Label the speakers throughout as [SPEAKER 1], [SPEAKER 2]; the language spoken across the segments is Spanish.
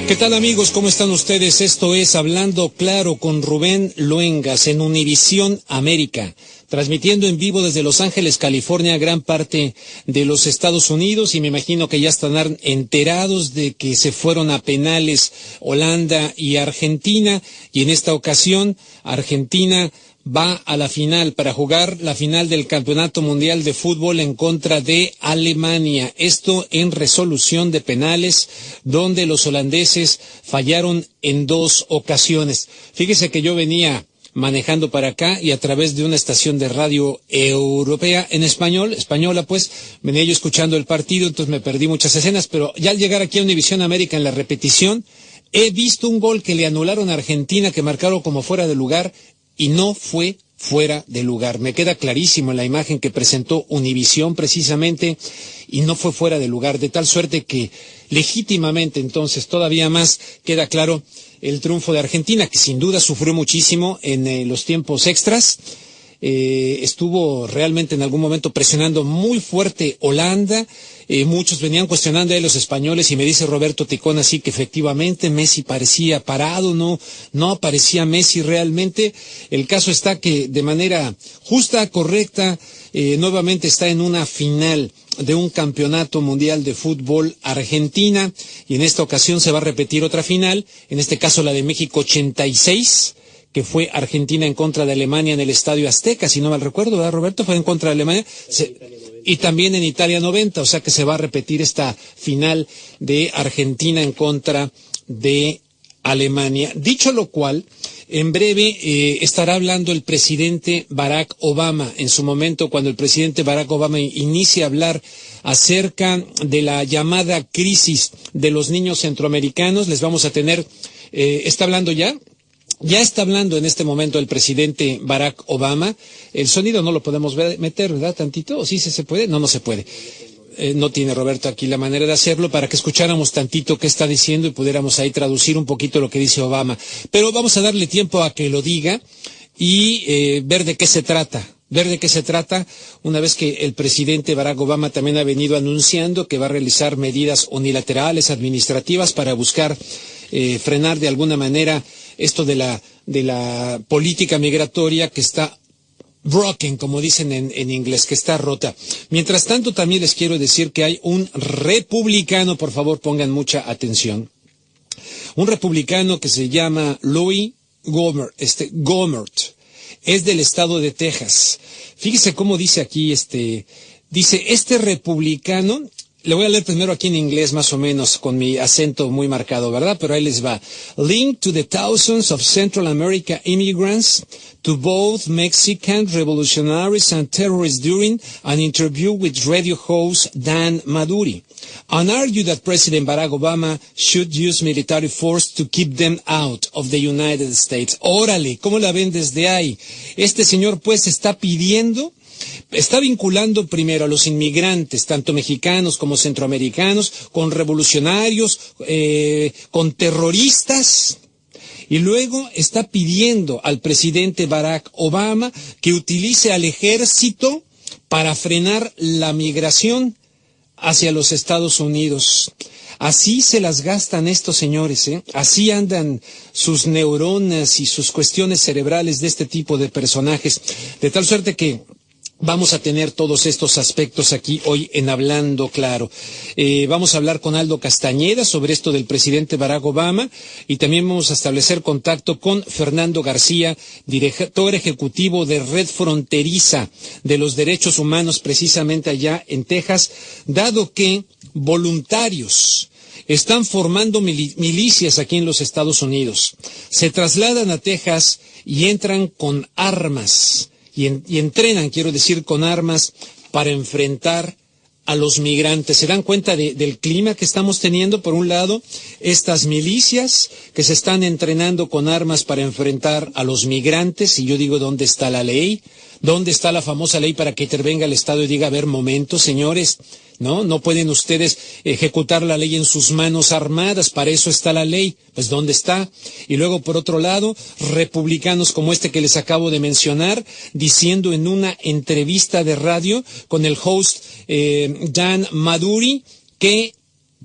[SPEAKER 1] ¿Qué tal, amigos? ¿Cómo están ustedes? Esto es Hablando Claro con Rubén Luengas en Univisión América, transmitiendo en vivo desde Los Ángeles, California, gran parte de los Estados Unidos, y me imagino que ya están enterados de que se fueron a penales Holanda y Argentina, y en esta ocasión Argentina va a la final para jugar la final del Campeonato Mundial de Fútbol en contra de Alemania. Esto en resolución de penales, donde los holandeses fallaron en 2 ocasiones. Fíjese que yo venía manejando para acá y a través de una estación de radio europea en española pues, venía yo escuchando el partido, entonces me perdí muchas escenas, pero ya al llegar aquí a Univisión América en la repetición, he visto un gol que le anularon a Argentina, que marcaron como fuera de lugar, y no fue fuera de lugar. Me queda clarísimo en la imagen que presentó Univisión precisamente, y no fue fuera de lugar, de tal suerte que legítimamente entonces todavía más queda claro el triunfo de Argentina, que sin duda sufrió muchísimo en los tiempos extras. Estuvo realmente en algún momento presionando muy fuerte Holanda. Muchos venían cuestionando a los españoles, y me dice Roberto Ticón así que efectivamente Messi parecía parado, no aparecía Messi realmente. El caso está que de manera justa, correcta, nuevamente está en una final de un campeonato mundial de fútbol Argentina, y en esta ocasión se va a repetir otra final, en este caso la de México 86, que fue Argentina en contra de Alemania en el Estadio Azteca, si no mal recuerdo, ¿verdad, Roberto? Fue en contra de Alemania. Y también en Italia 90, o sea que se va a repetir esta final de Argentina en contra de Alemania. Dicho lo cual, en breve estará hablando el presidente Barack Obama. En su momento, cuando el presidente Barack Obama inicie a hablar acerca de la llamada crisis de los niños centroamericanos, les vamos a tener, ¿está hablando ya? Ya está hablando en este momento el presidente Barack Obama. El sonido no lo podemos meter, ¿verdad? Tantito, ¿o sí se puede? No se puede. No tiene Roberto aquí la manera de hacerlo para que escucháramos tantito qué está diciendo y pudiéramos ahí traducir un poquito lo que dice Obama. Pero vamos a darle tiempo a que lo diga y ver de qué se trata. Una vez que el presidente Barack Obama también ha venido anunciando que va a realizar medidas unilaterales, administrativas, para buscar frenar de alguna manera esto de la política migratoria que está broken, como dicen en inglés, que está rota. Mientras tanto, también les quiero decir que hay un republicano, por favor pongan mucha atención, un republicano que se llama Louis Gohmert, es del estado de Texas. Fíjese cómo dice aquí, dice, este republicano, le voy a leer primero aquí en inglés más o menos con mi acento muy marcado, ¿verdad? Pero ahí les va. Linked to the thousands of Central America immigrants to both Mexican revolutionaries and terrorists during an interview with radio host Dan Maduri, and argued that President Barack Obama should use military force to keep them out of the United States. Órale, ¿cómo la ven desde ahí? Este señor pues está vinculando primero a los inmigrantes, tanto mexicanos como centroamericanos, con revolucionarios, con terroristas, y luego está pidiendo al presidente Barack Obama que utilice al ejército para frenar la migración hacia los Estados Unidos. Así se las gastan estos señores, ¿eh? Así andan sus neuronas y sus cuestiones cerebrales de este tipo de personajes, de tal suerte que vamos a tener todos estos aspectos aquí hoy en Hablando Claro. Vamos a hablar con Aldo Castañeda sobre esto del presidente Barack Obama, y también vamos a establecer contacto con Fernando García, director ejecutivo de Red Fronteriza de los Derechos Humanos, precisamente allá en Texas, dado que voluntarios están formando milicias aquí en los Estados Unidos. Se trasladan a Texas y entran con armas. Y entrenan, quiero decir, con armas para enfrentar a los migrantes. ¿Se dan cuenta del clima que estamos teniendo? Por un lado, estas milicias que se están entrenando con armas para enfrentar a los migrantes, y yo digo, ¿dónde está la ley? ¿Dónde está la famosa ley para que intervenga el Estado y diga, a ver, momento, señores, no pueden ustedes ejecutar la ley en sus manos armadas, para eso está la ley? Pues ¿dónde está? Y luego, por otro lado, republicanos como este que les acabo de mencionar, diciendo en una entrevista de radio con el host Dan Maduri que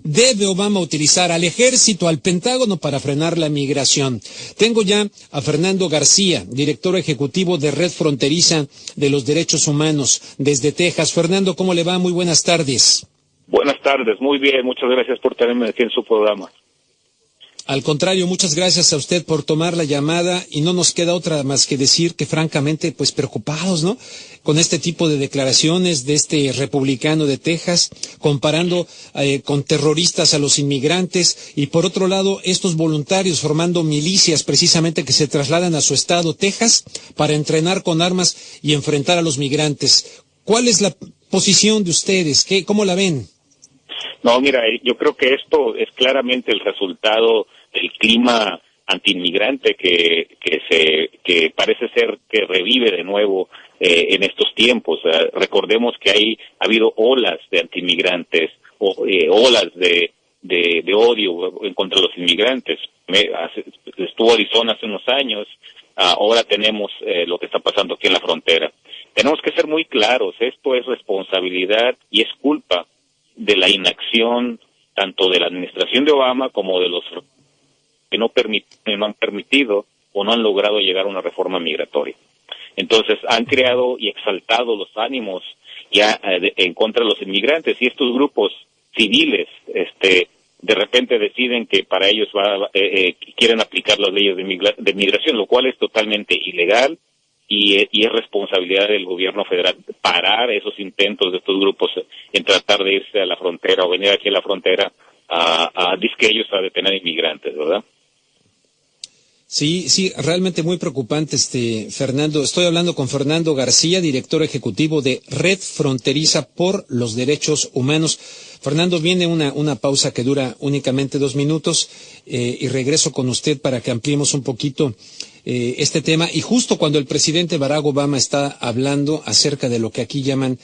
[SPEAKER 1] debe Obama utilizar al ejército, al Pentágono para frenar la migración. Tengo ya a Fernando García, director ejecutivo de Red Fronteriza de los Derechos Humanos desde Texas. Fernando, ¿cómo le va? Muy buenas tardes.
[SPEAKER 2] Buenas tardes, muy bien, muchas gracias por tenerme aquí en su programa.
[SPEAKER 1] Al contrario, muchas gracias a usted por tomar la llamada y no nos queda otra más que decir que francamente, pues preocupados, ¿no? Con este tipo de declaraciones de este republicano de Texas, comparando con terroristas a los inmigrantes y por otro lado, estos voluntarios formando milicias precisamente que se trasladan a su estado, Texas, para entrenar con armas y enfrentar a los migrantes. ¿Cuál es la posición de ustedes? ¿Cómo la ven?
[SPEAKER 2] No, mira, yo creo que esto es claramente el resultado del clima antiinmigrante que parece ser que revive de nuevo en estos tiempos. Recordemos que ha habido olas de antiinmigrantes, olas de odio en contra de los inmigrantes. Estuvo Arizona hace unos años, ahora tenemos lo que está pasando aquí en la frontera. Tenemos que ser muy claros, esto es responsabilidad y es culpa de la inacción tanto de la administración de Obama como de los que no han permitido o no han logrado llegar a una reforma migratoria. Entonces han creado y exaltado los ánimos ya en contra de los inmigrantes y estos grupos civiles de repente deciden que para ellos quieren aplicar las leyes de migración, lo cual es totalmente ilegal. Y es responsabilidad del gobierno federal parar esos intentos de estos grupos en tratar de irse a la frontera o venir aquí a la frontera a detener inmigrantes, ¿verdad?
[SPEAKER 1] Sí, realmente muy preocupante, Fernando. Estoy hablando con Fernando García, director ejecutivo de Red Fronteriza por los Derechos Humanos. Fernando, viene una pausa que dura únicamente 2 minutos y regreso con usted para que ampliemos un poquito este tema. Y justo cuando el presidente Barack Obama está hablando acerca de lo que aquí llaman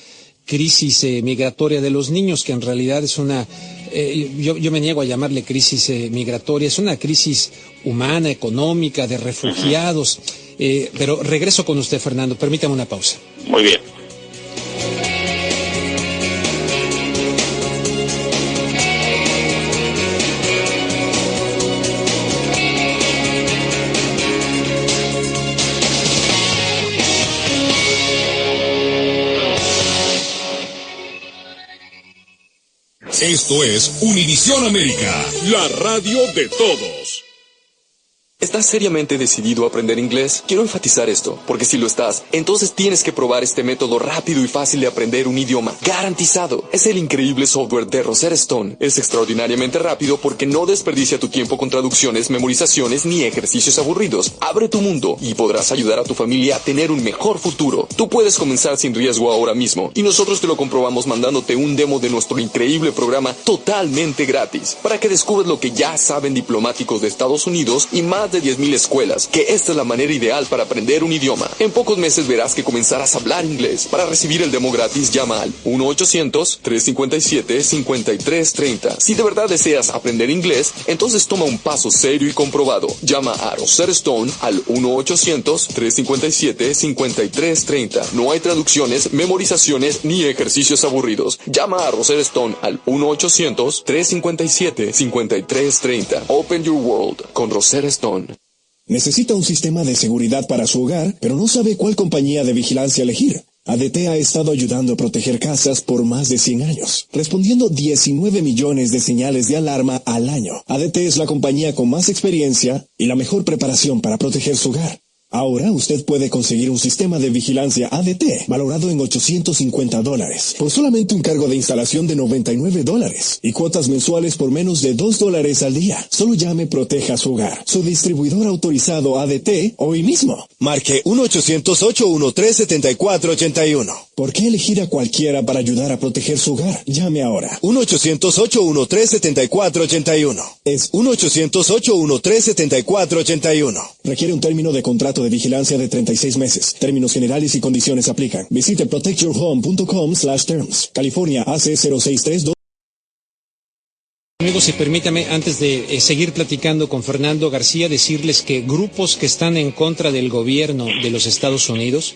[SPEAKER 1] crisis migratoria de los niños, que en realidad es yo me niego a llamarle crisis migratoria, es una crisis humana, económica, de refugiados. Pero regreso con usted, Fernando, permítame una pausa.
[SPEAKER 2] Muy bien.
[SPEAKER 3] Esto es Univisión América, la radio de todos.
[SPEAKER 4] ¿Estás seriamente decidido a aprender inglés? Quiero enfatizar esto, porque si lo estás, entonces tienes que probar este método rápido y fácil de aprender un idioma. ¡Garantizado! Es el increíble software de Rosetta Stone. Es extraordinariamente rápido porque no desperdicia tu tiempo con traducciones, memorizaciones ni ejercicios aburridos. Abre tu mundo y podrás ayudar a tu familia a tener un mejor futuro. Tú puedes comenzar sin riesgo ahora mismo y nosotros te lo comprobamos mandándote un demo de nuestro increíble programa totalmente gratis para que descubras lo que ya saben diplomáticos de Estados Unidos y más de 10,000 escuelas, que esta es la manera ideal para aprender un idioma. En pocos meses verás que comenzarás a hablar inglés. Para recibir el demo gratis, llama al 1-800-357-5330. Si de verdad deseas aprender inglés, entonces toma un paso serio y comprobado. Llama a Rosetta Stone al 1-800-357-5330. No hay traducciones, memorizaciones ni ejercicios aburridos. Llama a Rosetta Stone al 1-800-357-5330. Open your world con Rosetta Stone.
[SPEAKER 5] Necesita un sistema de seguridad para su hogar, pero no sabe cuál compañía de vigilancia elegir. ADT ha estado ayudando a proteger casas por más de 100 años, respondiendo 19 millones de señales de alarma al año. ADT es la compañía con más experiencia y la mejor preparación para proteger su hogar. Ahora usted puede conseguir un sistema de vigilancia ADT valorado en $850 por solamente un cargo de instalación de $99 y cuotas mensuales por menos de $2 al día. Solo llame Proteja su hogar, su distribuidor autorizado ADT hoy mismo.
[SPEAKER 6] Marque 1-800-813-7481.
[SPEAKER 5] ¿Por qué elegir a cualquiera para ayudar a proteger su hogar? Llame ahora.
[SPEAKER 6] 1-800-813-7481. Es 1-800-813-7481.
[SPEAKER 5] Requiere un término de contrato de vigilancia de 36 meses. Términos generales y condiciones aplican. Visite protectyourhome.com/terms. California AC 0632.
[SPEAKER 1] amigos, y permítame, antes de seguir platicando con Fernando García, decirles que grupos que están en contra del gobierno de los Estados Unidos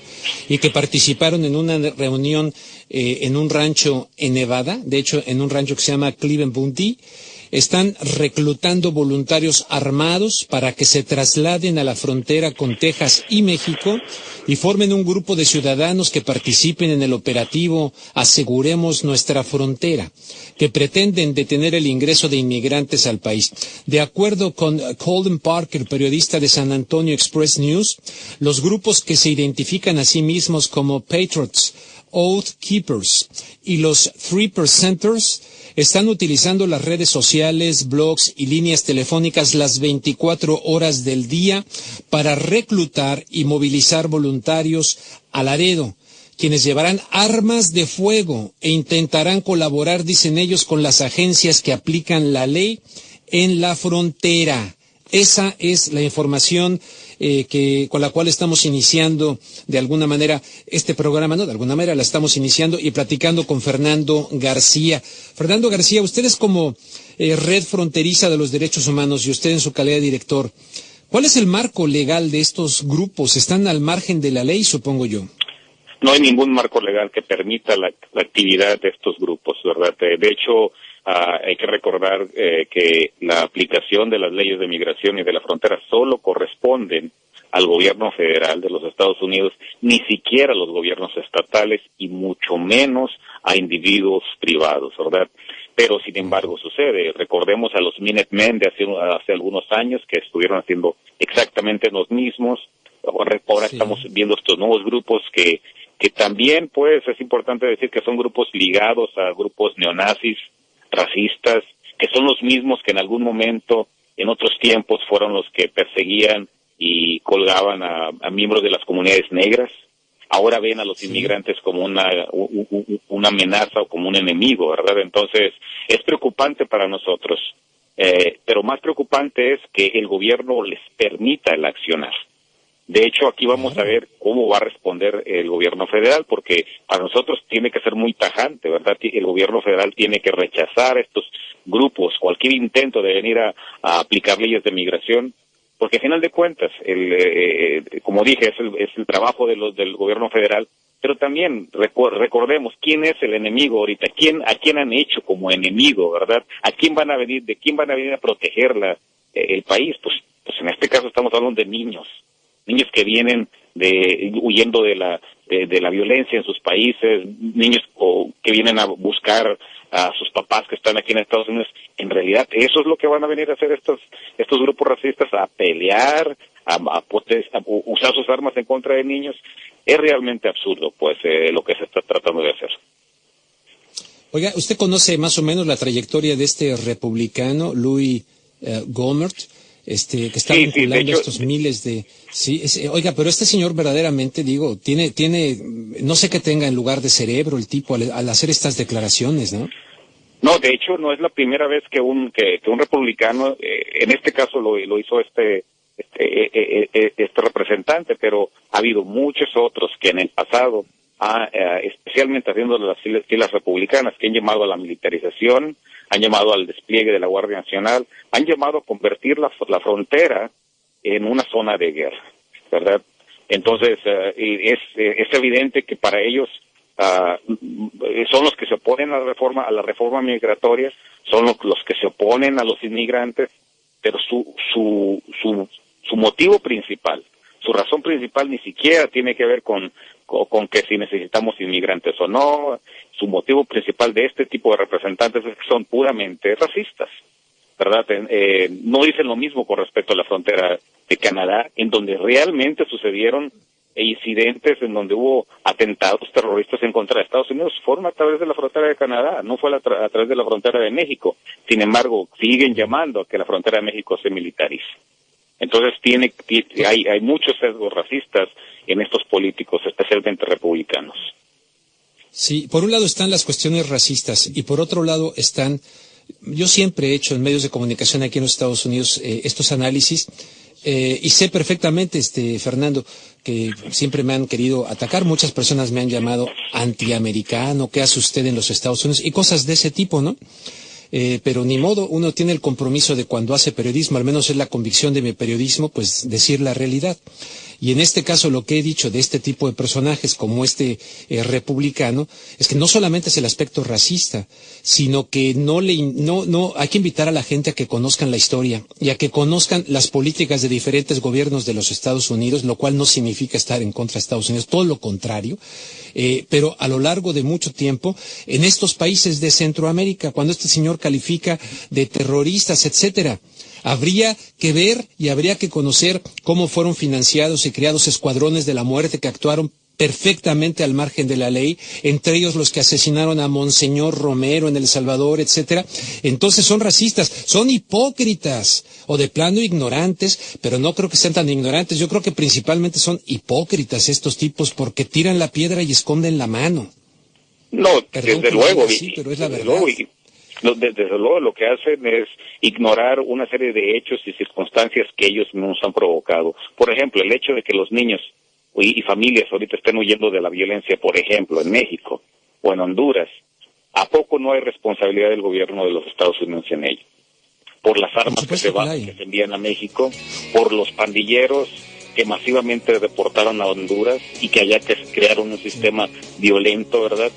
[SPEAKER 1] y que participaron en una reunión en un rancho en Nevada, de hecho en un rancho que se llama Cleveland Bundy, están reclutando voluntarios armados para que se trasladen a la frontera con Texas y México y formen un grupo de ciudadanos que participen en el operativo Aseguremos Nuestra Frontera, que pretenden detener el ingreso de inmigrantes al país. De acuerdo con Colden Parker, periodista de San Antonio Express News, los grupos que se identifican a sí mismos como Patriots, Oath Keepers y los 3%ers están utilizando las redes sociales, blogs y líneas telefónicas las 24 horas del día para reclutar y movilizar voluntarios a Laredo, quienes llevarán armas de fuego e intentarán colaborar, dicen ellos, con las agencias que aplican la ley en la frontera. Esa es la información con la cual estamos iniciando de alguna manera este programa, ¿no? De alguna manera la estamos iniciando y platicando con Fernando García. Fernando García, ustedes como Red Fronteriza de los Derechos Humanos y usted en su calidad de director, ¿cuál es el marco legal de estos grupos? ¿Están al margen de la ley, supongo yo?
[SPEAKER 2] No hay ningún marco legal que permita la actividad de estos grupos, ¿verdad? De hecho, hay que recordar que la aplicación de las leyes de migración y de la frontera solo corresponden al gobierno federal de los Estados Unidos, ni siquiera a los gobiernos estatales y mucho menos a individuos privados, ¿verdad? Pero sin embargo sucede. Recordemos a los Minutemen de hace algunos años que estuvieron haciendo exactamente los mismos. Ahora sí. Estamos viendo estos nuevos grupos que también, pues, es importante decir que son grupos ligados a grupos neonazis, racistas, que son los mismos que en algún momento, en otros tiempos, fueron los que perseguían y colgaban a miembros de las comunidades negras. Ahora ven a los inmigrantes como una amenaza o como un enemigo, ¿verdad? Entonces, es preocupante para nosotros, pero más preocupante es que el gobierno les permita el accionar. De hecho, aquí vamos a ver cómo va a responder el gobierno federal, porque para nosotros tiene que ser muy tajante, ¿verdad? El gobierno federal tiene que rechazar estos grupos, cualquier intento de venir a aplicar leyes de migración, porque al final de cuentas, como dije, es el trabajo del gobierno federal, pero también recordemos quién es el enemigo ahorita, a quién han hecho como enemigo, ¿verdad? ¿De quién van a venir a proteger el país? Pues en este caso estamos hablando de niños que vienen huyendo de la violencia en sus países, niños que vienen a buscar a sus papás que están aquí en Estados Unidos. En realidad, eso es lo que van a venir a hacer estos grupos racistas, a pelear, a usar sus armas en contra de niños. Es realmente absurdo, pues, lo que se está tratando de hacer.
[SPEAKER 1] Oiga, ¿usted conoce más o menos la trayectoria de este republicano, Louis Gohmert? Que está vinculando estos miles de... Sí, oiga, pero este señor verdaderamente, tiene, no sé qué tenga en lugar de cerebro el tipo al hacer estas declaraciones, ¿no?
[SPEAKER 2] No, de hecho, no es la primera vez que un republicano, en este caso lo hizo este representante, pero ha habido muchos otros que en el pasado, especialmente haciendo las filas republicanas, que han llamado a la militarización, han llamado al despliegue de la Guardia Nacional, han llamado a convertir la frontera en una zona de guerra, ¿verdad? Entonces, es evidente que para ellos son los que se oponen a la reforma migratoria, son los que se oponen a los inmigrantes, pero su motivo principal, su razón principal ni siquiera tiene que ver con que si necesitamos inmigrantes o no. Su motivo principal de este tipo de representantes es que son puramente racistas, ¿verdad? No dicen lo mismo con respecto a la frontera de Canadá, en donde realmente sucedieron incidentes en donde hubo atentados terroristas en contra de Estados Unidos, fueron a través de la frontera de Canadá, no fue a través de la frontera de México. Sin embargo, siguen llamando a que la frontera de México se militarice. Entonces hay muchos sesgos racistas en estos políticos, especialmente republicanos.
[SPEAKER 1] Sí, por un lado están las cuestiones racistas y por otro lado yo siempre he hecho en medios de comunicación aquí en los Estados Unidos estos análisis y sé perfectamente, Fernando, que siempre me han querido atacar, muchas personas me han llamado antiamericano, ¿qué hace usted en los Estados Unidos? Y cosas de ese tipo, ¿no? pero ni modo, uno tiene el compromiso de cuando hace periodismo, al menos es la convicción de mi periodismo, pues decir la realidad. Y en este caso lo que he dicho de este tipo de personajes como este republicano es que no solamente es el aspecto racista, sino que no hay que invitar a la gente a que conozcan la historia y a que conozcan las políticas de diferentes gobiernos de los Estados Unidos, lo cual no significa estar en contra de Estados Unidos, todo lo contrario, pero a lo largo de mucho tiempo en estos países de Centroamérica, cuando este señor califica de terroristas, etcétera, habría que ver y habría que conocer cómo fueron financiados y creados escuadrones de la muerte que actuaron perfectamente al margen de la ley, entre ellos los que asesinaron a Monseñor Romero en El Salvador, etcétera. Entonces son racistas, son hipócritas o de plano ignorantes, pero no creo que sean tan ignorantes. Yo creo que principalmente son hipócritas estos tipos porque tiran la piedra y esconden la mano.
[SPEAKER 2] No,
[SPEAKER 1] Perdón
[SPEAKER 2] desde luego,
[SPEAKER 1] así, pero es la verdad.
[SPEAKER 2] Desde luego lo que hacen es ignorar una serie de hechos y circunstancias que ellos mismos han provocado. Por ejemplo, el hecho de que los niños y familias ahorita estén huyendo de la violencia, por ejemplo, en México o en Honduras. ¿A poco no hay responsabilidad del gobierno de los Estados Unidos en ello? Por las armas que se envían a México, por los pandilleros que masivamente deportaron a Honduras y que allá que crearon un sistema violento, ¿verdad?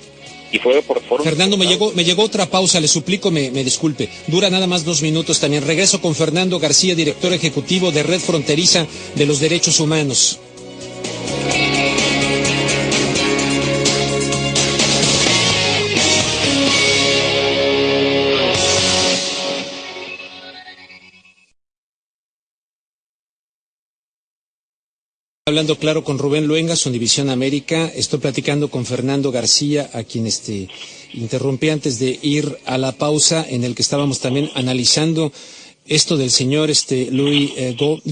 [SPEAKER 2] Y fue por
[SPEAKER 1] Fernando, me llegó otra pausa, le suplico me disculpe. Dura nada más 2 minutos también. Regreso con Fernando García, director ejecutivo de Red Fronteriza de los Derechos Humanos. Hablando claro con Rubén Luengas, Univisión América. Estoy platicando con Fernando García, a quien interrumpí antes de ir a la pausa, en el que estábamos también analizando esto del señor Louis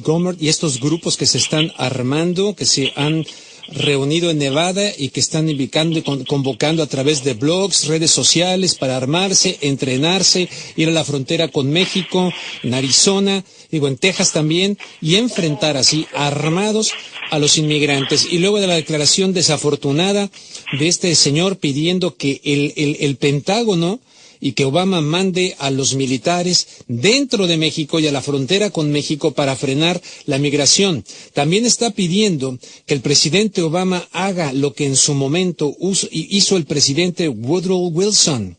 [SPEAKER 1] Gohmert y estos grupos que se están armando, que se han reunido en Nevada y que están invitando y convocando a través de blogs, redes sociales para armarse, entrenarse, ir a la frontera con México, en Arizona, en Texas también, y enfrentar así armados a los inmigrantes. Y luego de la declaración desafortunada de este señor pidiendo que el Pentágono y que Obama mande a los militares dentro de México y a la frontera con México para frenar la migración. También está pidiendo que el presidente Obama haga lo que en su momento hizo el presidente Woodrow Wilson.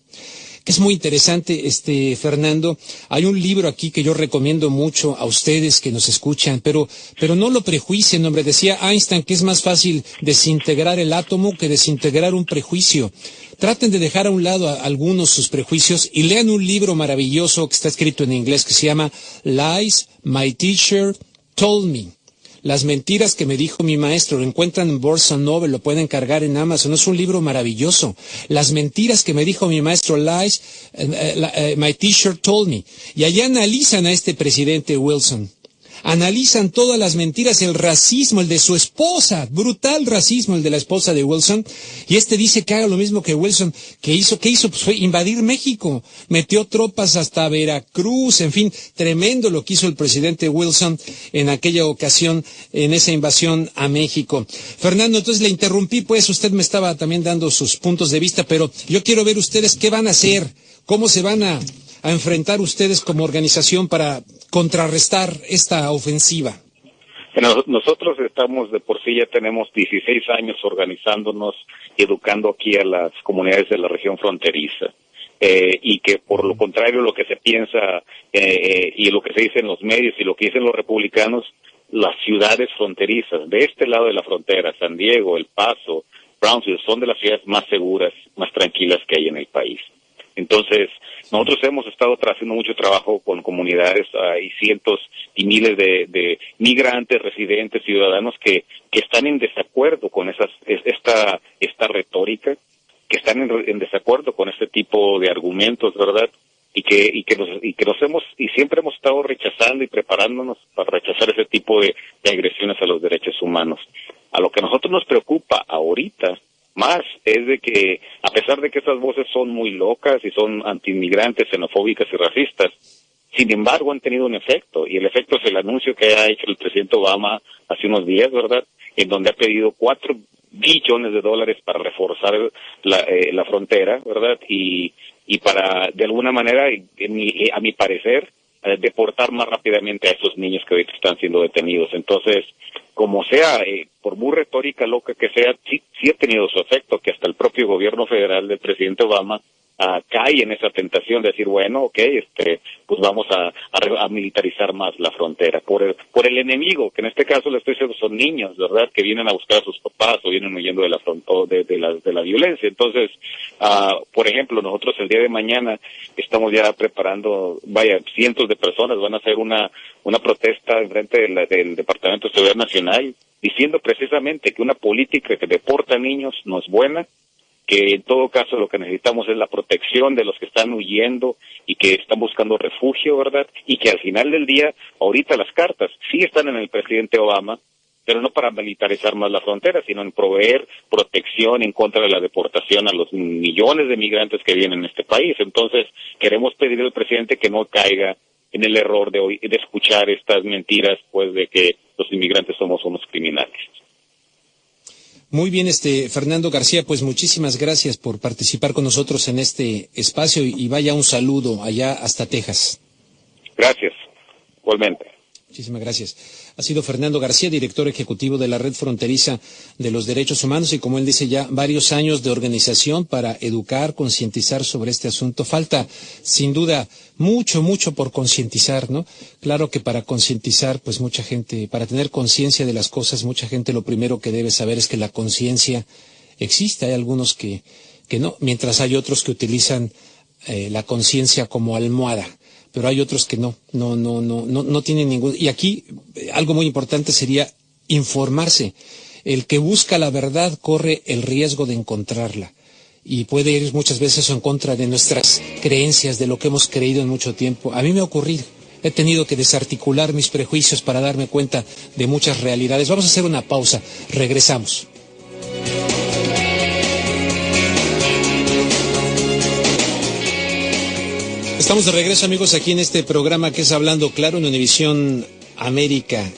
[SPEAKER 1] Que es muy interesante, Fernando. Hay un libro aquí que yo recomiendo mucho a ustedes que nos escuchan, pero no lo prejuicien, hombre. Decía Einstein que es más fácil desintegrar el átomo que desintegrar un prejuicio. Traten de dejar a un lado algunos sus prejuicios y lean un libro maravilloso que está escrito en inglés que se llama Lies My Teacher Told Me. Las mentiras que me dijo mi maestro, lo encuentran en Barnes & Noble, lo pueden cargar en Amazon, es un libro maravilloso. Las mentiras que me dijo mi maestro, Lies My Teacher Told Me. Y allá analizan a este presidente Wilson. Analizan todas las mentiras, el racismo, el de su esposa, brutal racismo, el de la esposa de Wilson, y dice que haga lo mismo que Wilson, ¿qué hizo? Pues fue invadir México, metió tropas hasta Veracruz, en fin, tremendo lo que hizo el presidente Wilson en aquella ocasión, en esa invasión a México. Fernando, entonces le interrumpí, pues usted me estaba también dando sus puntos de vista, pero yo quiero ver ustedes qué van a hacer, cómo se van a enfrentar ustedes como organización para contrarrestar esta ofensiva.
[SPEAKER 2] Nosotros estamos de por sí, ya tenemos 16 años organizándonos y educando aquí a las comunidades de la región fronteriza. Y que por lo contrario lo que se piensa y lo que se dice en los medios y lo que dicen los republicanos, las ciudades fronterizas de este lado de la frontera, San Diego, El Paso, Brownsville, son de las ciudades más seguras, más tranquilas que hay en el país. Entonces, nosotros hemos estado haciendo mucho trabajo con comunidades y cientos y miles de migrantes, residentes, ciudadanos que están en desacuerdo con esta retórica, que están en desacuerdo con este tipo de argumentos, ¿verdad? Y que siempre hemos estado rechazando y preparándonos para rechazar ese tipo de agresiones a los derechos humanos. A lo que a nosotros nos preocupa ahorita más es de que, a pesar de que estas voces son muy locas y son antiinmigrantes, xenofóbicas y racistas, sin embargo han tenido un efecto, y el efecto es el anuncio que ha hecho el presidente Obama hace unos días, ¿verdad?, en donde ha pedido $4 billones para reforzar la frontera, ¿verdad?, y y para, de alguna manera, a mi parecer, deportar más rápidamente a esos niños que ahorita están siendo detenidos. Entonces, como sea, por muy retórica loca que sea, sí ha tenido su efecto, que hasta el propio gobierno federal del presidente Obama cae en esa tentación de decir, bueno, okay, pues vamos a militarizar más la frontera por el enemigo, que en este caso le estoy diciendo son niños, ¿verdad?, que vienen a buscar a sus papás o vienen huyendo de la violencia. Entonces, por ejemplo, nosotros el día de mañana estamos ya preparando, cientos de personas van a hacer una protesta enfrente del Departamento de Seguridad Nacional, diciendo precisamente que una política que deporta niños no es buena, que en todo caso lo que necesitamos es la protección de los que están huyendo y que están buscando refugio, ¿verdad? Y que al final del día, ahorita las cartas sí están en el presidente Obama, pero no para militarizar más la frontera, sino en proveer protección en contra de la deportación a los millones de migrantes que viven en este país. Entonces, queremos pedirle al presidente que no caiga en el error de escuchar estas mentiras, pues, de que los inmigrantes somos unos criminales.
[SPEAKER 1] Muy bien, Fernando García, pues muchísimas gracias por participar con nosotros en este espacio y vaya un saludo allá hasta Texas.
[SPEAKER 2] Gracias, igualmente.
[SPEAKER 1] Muchísimas gracias. Ha sido Fernando García, director ejecutivo de la Red Fronteriza de los Derechos Humanos y, como él dice, ya varios años de organización para educar, concientizar sobre este asunto. Falta, sin duda, mucho por concientizar, ¿no? Claro que para concientizar, pues mucha gente, para tener conciencia de las cosas, mucha gente lo primero que debe saber es que la conciencia existe. Hay algunos que no, mientras hay otros que utilizan la conciencia como almohada. Pero hay otros que no tienen ningún. Y aquí algo muy importante sería informarse. El que busca la verdad corre el riesgo de encontrarla. Y puede ir muchas veces en contra de nuestras creencias, de lo que hemos creído en mucho tiempo. A mí me ha ocurrido. He tenido que desarticular mis prejuicios para darme cuenta de muchas realidades. Vamos a hacer una pausa. Regresamos. Estamos de regreso, amigos, aquí en este programa que es Hablando Claro en Univisión América.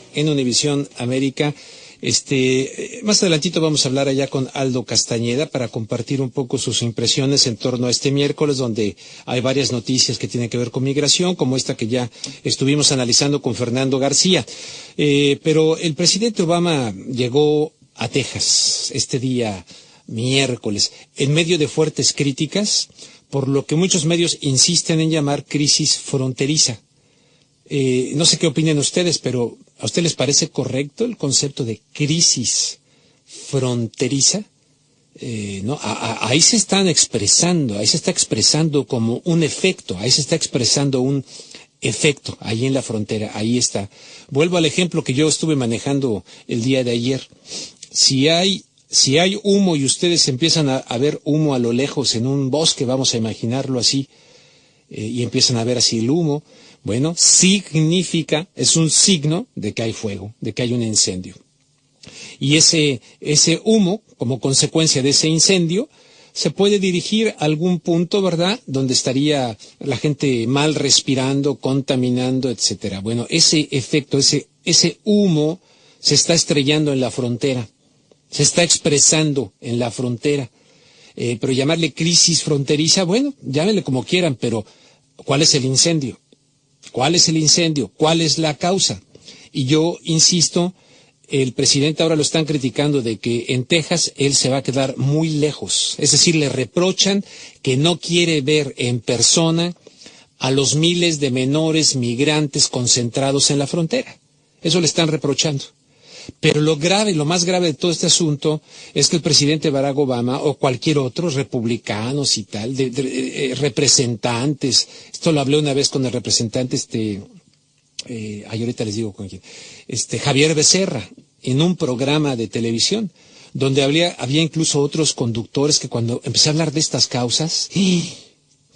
[SPEAKER 1] Más adelantito vamos a hablar allá con Aldo Castañeda para compartir un poco sus impresiones en torno a este miércoles, donde hay varias noticias que tienen que ver con migración, como esta que ya estuvimos analizando con Fernando García. Pero el presidente Obama llegó a Texas este día miércoles en medio de fuertes críticas por lo que muchos medios insisten en llamar crisis fronteriza. No sé qué opinen ustedes, pero ¿a ustedes les parece correcto el concepto de crisis fronteriza? ¿No? Ahí se está expresando como un efecto, ahí en la frontera, ahí está. Vuelvo al ejemplo que yo estuve manejando el día de ayer. Si hay humo y ustedes empiezan a ver humo a lo lejos en un bosque, vamos a imaginarlo así, y empiezan a ver así el humo, bueno, es un signo de que hay fuego, de que hay un incendio. Y ese humo, como consecuencia de ese incendio, se puede dirigir a algún punto, ¿verdad?, donde estaría la gente mal respirando, contaminando, etcétera. Bueno, ese efecto, ese humo se está estrellando en la frontera. Se está expresando en la frontera. Pero llamarle crisis fronteriza, bueno, llámenle como quieran, pero ¿cuál es el incendio? ¿Cuál es la causa? Y yo insisto, el presidente ahora lo están criticando de que en Texas él se va a quedar muy lejos. Es decir, le reprochan que no quiere ver en persona a los miles de menores migrantes concentrados en la frontera. Eso le están reprochando. Pero lo más grave de todo este asunto es que el presidente Barack Obama o cualquier otro, republicanos y tal, representantes, esto lo hablé una vez con el representante, ahorita les digo con quién, Javier Becerra, en un programa de televisión, donde había incluso otros conductores que cuando empecé a hablar de estas causas,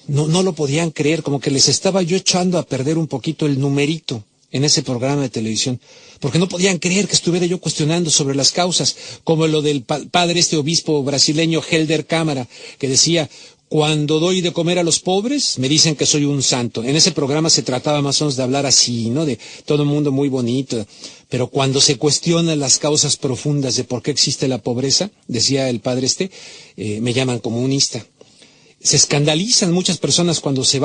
[SPEAKER 1] no lo podían creer, como que les estaba yo echando a perder un poquito el numerito en ese programa de televisión, porque no podían creer que estuviera yo cuestionando sobre las causas, como lo del padre obispo brasileño Helder Câmara, que decía, cuando doy de comer a los pobres, me dicen que soy un santo. En ese programa se trataba más o menos de hablar así, ¿no?, de todo el mundo muy bonito, pero cuando se cuestionan las causas profundas de por qué existe la pobreza, decía el padre me llaman comunista. se escandalizan muchas personas cuando se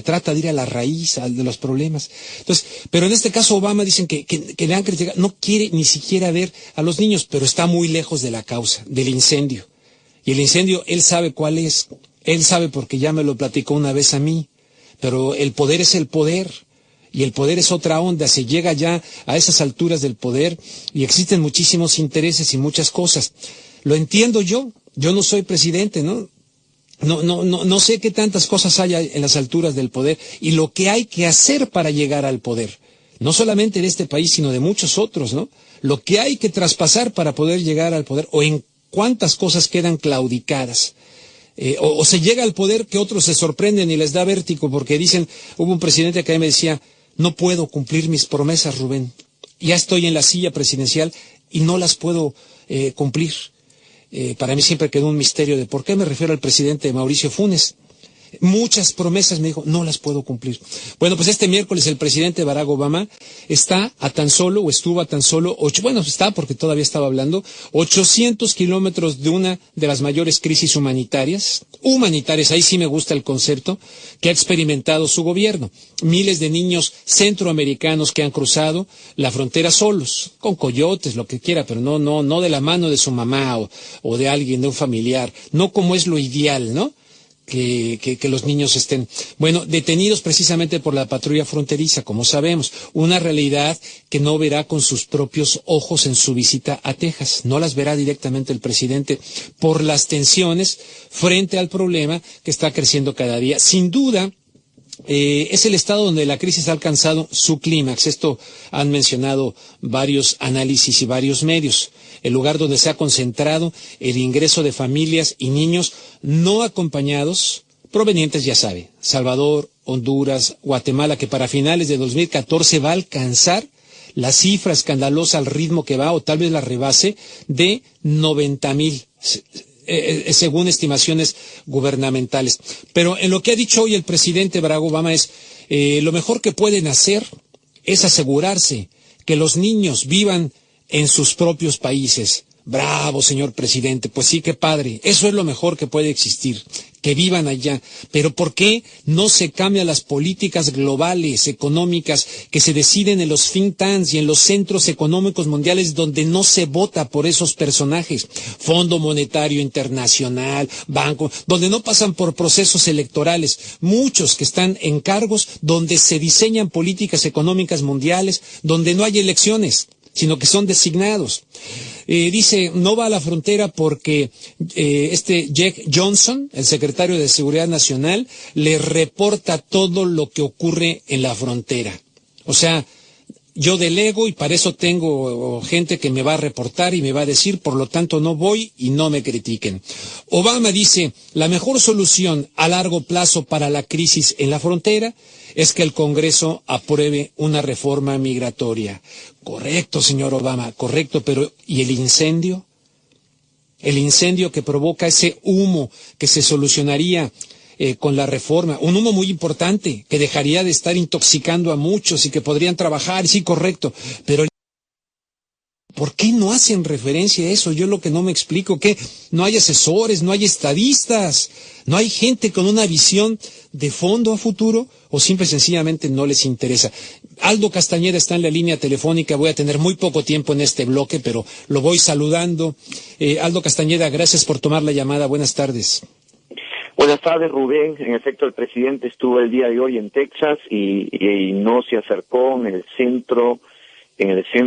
[SPEAKER 1] trata de ir a la raíz de los problemas. Entonces, pero en este caso Obama dicen que le han criticado, no quiere ni siquiera ver a los niños, pero está muy lejos de la causa, del incendio. Y el incendio, él sabe cuál es, él sabe porque ya me lo platicó una vez a mí, pero el poder es el poder. Y el poder es otra onda, se llega ya a esas alturas del poder y existen muchísimos intereses y muchas cosas. Lo entiendo yo no soy presidente, ¿no? No sé qué tantas cosas hay en las alturas del poder y lo que hay que hacer para llegar al poder. No solamente en este país, sino de muchos otros, ¿no? Lo que hay que traspasar para poder llegar al poder o en cuántas cosas quedan claudicadas. O se llega al poder que otros se sorprenden y les da vértigo porque dicen, hubo un presidente que a mí me decía, no puedo cumplir mis promesas, Rubén. Ya estoy en la silla presidencial y no las puedo cumplir. Para mí siempre quedó un misterio de por qué me refiero al presidente Mauricio Funes. Muchas promesas, me dijo, no las puedo cumplir. Bueno, pues este miércoles el presidente Barack Obama estuvo a tan solo, está porque todavía estaba hablando, 800 kilómetros de una de las mayores crisis humanitarias, ahí sí me gusta el concepto, que ha experimentado su gobierno. Miles de niños centroamericanos que han cruzado la frontera solos, con coyotes, lo que quiera, pero no de la mano de su mamá o de alguien, de un familiar, no como es lo ideal, ¿no? Que los niños estén, detenidos precisamente por la patrulla fronteriza, como sabemos, una realidad que no verá con sus propios ojos en su visita a Texas, no las verá directamente el presidente por las tensiones frente al problema que está creciendo cada día. Sin duda, es el estado donde la crisis ha alcanzado su clímax. Esto han mencionado varios análisis y varios medios. El lugar donde se ha concentrado el ingreso de familias y niños no acompañados, provenientes, ya sabe, Salvador, Honduras, Guatemala, que para finales de 2014 va a alcanzar la cifra escandalosa al ritmo que va, o tal vez la rebase, de 90,000. Según estimaciones gubernamentales. Pero en lo que ha dicho hoy el presidente Barack Obama es, lo mejor que pueden hacer es asegurarse que los niños vivan en sus propios países. Bravo, señor presidente, pues sí, qué padre, eso es lo mejor que puede existir, que vivan allá. Pero ¿por qué no se cambian las políticas globales, económicas, que se deciden en los think tanks y en los centros económicos mundiales donde no se vota por esos personajes? Fondo Monetario Internacional, Banco, donde no pasan por procesos electorales, muchos que están en cargos donde se diseñan políticas económicas mundiales, donde no hay elecciones, sino que son designados. Dice, no va a la frontera porque Jake Johnson, el secretario de Seguridad Nacional, le reporta todo lo que ocurre en la frontera. O sea, yo delego y para eso tengo gente que me va a reportar y me va a decir, por lo tanto no voy y no me critiquen. Obama dice, la mejor solución a largo plazo para la crisis en la frontera es que el Congreso apruebe una reforma migratoria. Correcto, señor Obama, correcto, pero ¿y el incendio? El incendio que provoca ese humo que se solucionaría con la reforma, un humo muy importante que dejaría de estar intoxicando a muchos y que podrían trabajar, sí, correcto, pero ¿por qué no hacen referencia a eso? Yo lo que no me explico, que no hay asesores, no hay estadistas, no hay gente con una visión de fondo a futuro, o simple y sencillamente no les interesa. Aldo Castañeda está en la línea telefónica, voy a tener muy poco tiempo en este bloque, pero lo voy saludando. Aldo Castañeda, gracias por tomar la llamada, buenas tardes.
[SPEAKER 2] Buenas tardes, Rubén. En efecto, el presidente estuvo el día de hoy en Texas y no se acercó en el centro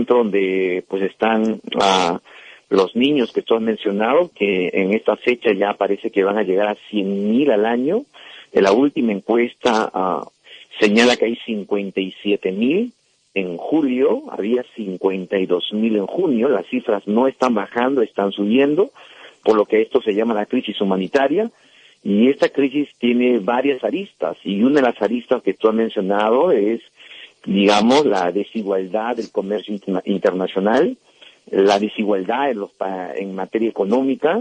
[SPEAKER 2] donde pues están los niños que tú has mencionado, que en esta fecha ya parece que van a llegar a 100,000 al año. La última encuesta señala que hay 57,000 en julio, había 52,000 en junio. Las cifras no están bajando, están subiendo, por lo que esto se llama la crisis humanitaria. Y esta crisis tiene varias aristas, y una de las aristas que tú has mencionado es, digamos, la desigualdad del comercio internacional, la desigualdad en materia económica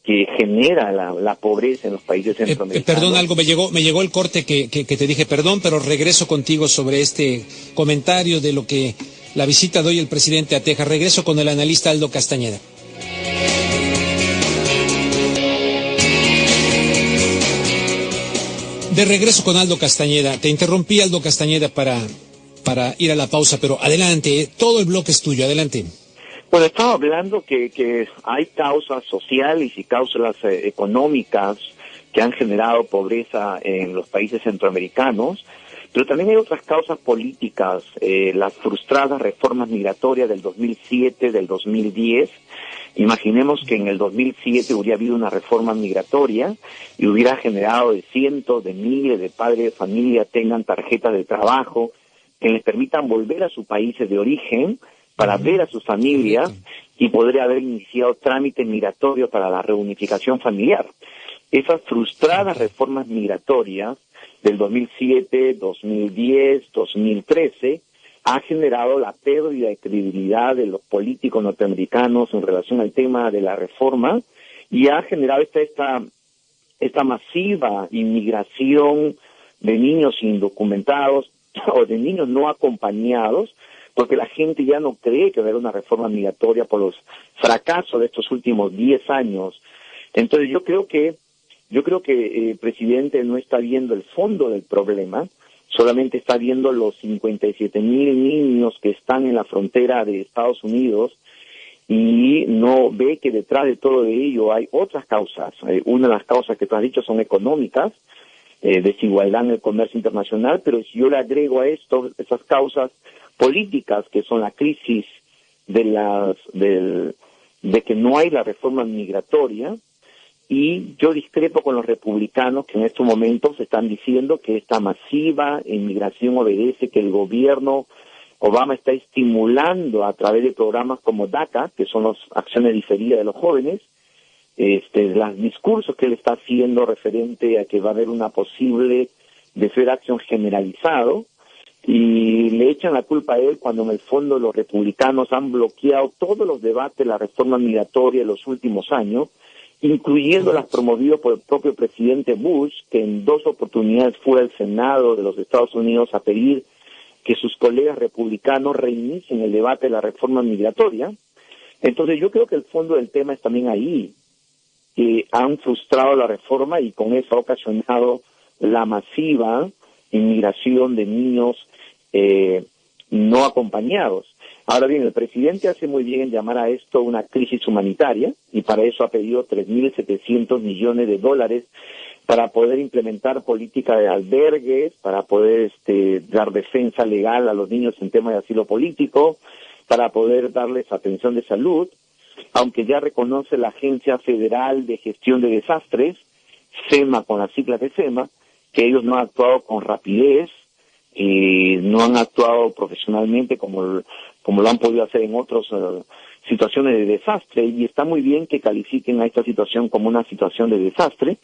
[SPEAKER 2] que genera la pobreza en los países centroamericanos.
[SPEAKER 1] Perdón, algo me llegó el corte que te dije, perdón, pero regreso contigo sobre este comentario de lo que la visita de hoy el presidente a Texas. Regreso con el analista Aldo Castañeda. De regreso con Aldo Castañeda. Te interrumpí, Aldo Castañeda, para ir a la pausa, pero adelante, todo el bloque es tuyo, adelante.
[SPEAKER 7] Bueno, estaba hablando que hay causas sociales y causas económicas que han generado pobreza en los países centroamericanos, pero también hay otras causas políticas, las frustradas reformas migratorias del 2007, del 2010. Imaginemos que en el 2007 hubiera habido una reforma migratoria y hubiera generado de cientos de miles de padres de familia tengan tarjetas de trabajo que les permitan volver a sus países de origen para ver a sus familias y poder haber iniciado trámites migratorios para la reunificación familiar. Esas frustradas reformas migratorias del 2007, 2010, 2013 ha generado la pérdida de credibilidad de los políticos norteamericanos en relación al tema de la reforma y ha generado esta masiva inmigración de niños indocumentados o de niños no acompañados, porque la gente ya no cree que va a haber una reforma migratoria por los fracasos de estos últimos 10 años. Entonces yo creo que el presidente no está viendo el fondo del problema, solamente está viendo los 57,000 niños que están en la frontera de Estados Unidos y no ve que detrás de todo ello hay otras causas. Una de las causas que tú has dicho son económicas, desigualdad en el comercio internacional, pero si yo le agrego a esto esas causas políticas que son la crisis de que no hay la reforma migratoria, y yo discrepo con los republicanos que en estos momentos están diciendo que esta masiva inmigración obedece que el gobierno Obama está estimulando a través de programas como DACA, que son las acciones diferidas de los jóvenes, los discursos que él está haciendo referente a que va a haber una posible deferred action generalizado, y le echan la culpa a él cuando en el fondo los republicanos han bloqueado todos los debates de la reforma migratoria en los últimos años, incluyendo las promovidas por el propio presidente Bush, que en 2 oportunidades fue al Senado de los Estados Unidos a pedir que sus colegas republicanos reinicien el debate de la reforma migratoria. Entonces yo creo que el fondo del tema es también ahí, que han frustrado la reforma y con eso ha ocasionado la masiva inmigración de niños no acompañados. Ahora bien, el presidente hace muy bien en llamar a esto una crisis humanitaria y para eso ha pedido $3,700 millones para poder implementar política de albergues, para poder dar defensa legal a los niños en temas de asilo político, para poder darles atención de salud, aunque ya reconoce la Agencia Federal de Gestión de Desastres, FEMA con las siglas de FEMA, que ellos no han actuado con rapidez, no han actuado profesionalmente como lo han podido hacer en otras situaciones de desastre, y está muy bien que califiquen a esta situación como una situación de desastre